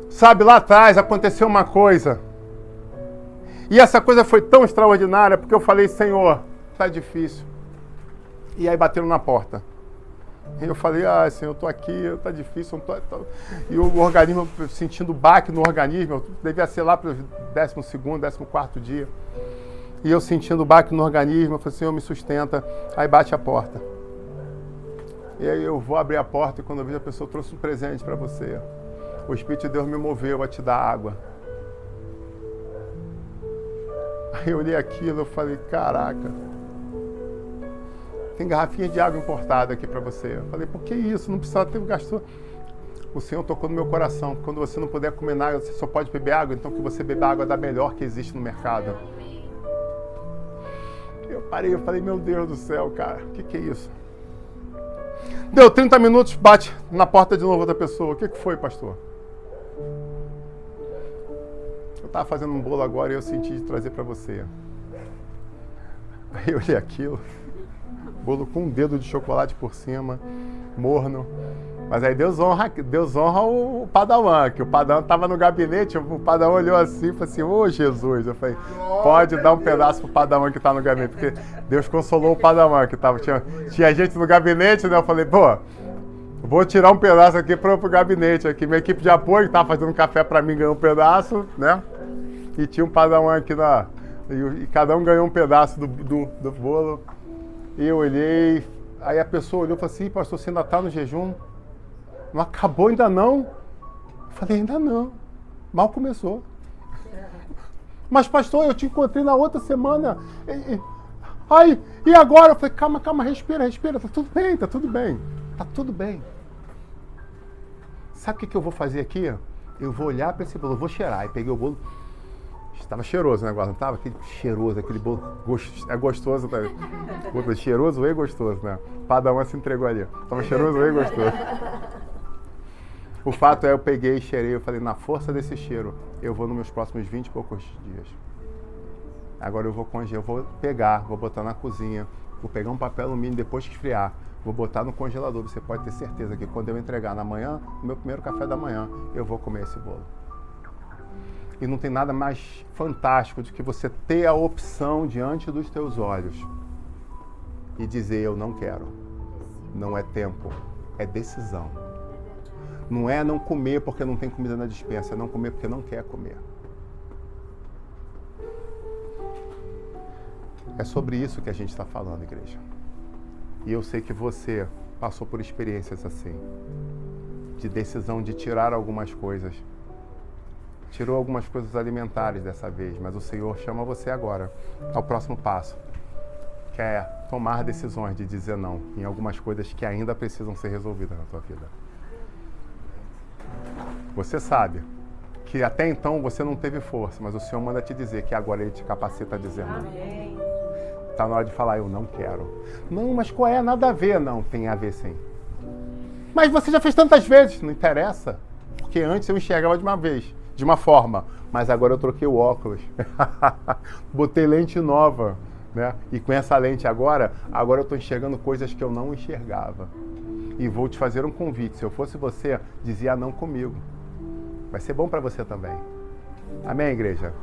A: Sabe, lá atrás aconteceu uma coisa. E essa coisa foi tão extraordinária porque eu falei, Senhor, tá difícil. E aí bateram na porta. E eu falei, Senhor, eu tô aqui, tá difícil. E o organismo, sentindo baque no organismo, eu devia ser lá para o 12º, 14º dia. E eu sentindo baque no organismo, eu falei, Senhor, me sustenta. Aí bate a porta. E aí eu vou abrir a porta e quando eu vi a pessoa, trouxe um presente para você. O Espírito de Deus me moveu a te dar água. Aí eu olhei aquilo, eu falei, caraca. tem garrafinha de água importada aqui para você. Eu falei, por que isso? Não precisava ter gasto. O Senhor tocou no meu coração. Quando você não puder comer nada, você só pode beber água, então que você beba água da melhor que existe no mercado. Eu parei, eu falei, meu Deus do céu, cara, o que é isso? Deu 30 minutos, bate na porta de novo outra pessoa. O que foi, pastor? Eu estava fazendo um bolo agora e eu senti de trazer para você. Aí eu olhei aquilo, bolo com um dedo de chocolate por cima, morno. Mas aí Deus honra o Padawan, que o Padawan estava no gabinete, o Padawan olhou assim e falou assim, ô Jesus, eu falei, pode dar um pedaço pro Padawan que está no gabinete, porque Deus consolou o Padawan que estava, tinha gente no gabinete, né? Eu falei, pô, vou tirar um pedaço aqui pro gabinete, aqui minha equipe de apoio que estava fazendo café para mim ganhou um pedaço, né? E tinha um Padawan aqui e cada um ganhou um pedaço do bolo. E eu olhei, aí a pessoa olhou e falou assim, pastor, você ainda está no jejum? Não acabou ainda não? Eu falei, ainda não. Mal começou. Mas pastor, eu te encontrei na outra semana. E agora? Eu falei, calma, respira. Tá tudo bem. Tá tudo bem. Sabe o que eu vou fazer aqui? Eu vou olhar para esse bolo, eu vou cheirar. Aí peguei o bolo. Estava cheiroso o negócio, não estava? Aquele cheiroso, aquele bolo é gostoso também. Cheiroso e gostoso, né? O Padawan se entregou ali. Estava cheiroso e gostoso. O fato é, eu peguei e cheirei, eu falei, na força desse cheiro, eu vou nos meus próximos 20 e poucos dias. Agora eu vou congelar, vou pegar, vou botar na cozinha, vou pegar um papel alumínio depois que esfriar, vou botar no congelador. Você pode ter certeza que quando eu entregar na manhã, no meu primeiro café da manhã, eu vou comer esse bolo. E não tem nada mais fantástico do que você ter a opção diante dos teus olhos e dizer, eu não quero. Não é tempo, é decisão. Não é não comer porque não tem comida na despensa, é não comer porque não quer comer. É sobre isso que a gente está falando, igreja. E eu sei que você passou por experiências assim, de decisão de tirar algumas coisas. Tirou algumas coisas alimentares dessa vez, mas o Senhor chama você agora ao próximo passo, que é tomar decisões de dizer não em algumas coisas que ainda precisam ser resolvidas na tua vida. Você sabe que até então você não teve força, mas o Senhor manda te dizer que agora Ele te capacita a dizer não. Está na hora de falar, eu não quero. Não, mas qual é? Nada a ver. Não, tem a ver sim. Mas você já fez tantas vezes. Não interessa. Porque antes eu enxergava de uma forma, mas agora eu troquei o óculos. Botei lente nova, né? E com essa lente agora eu estou enxergando coisas que eu não enxergava. E vou te fazer um convite. Se eu fosse você, dizia não comigo. Vai ser bom para você também. Amém, igreja?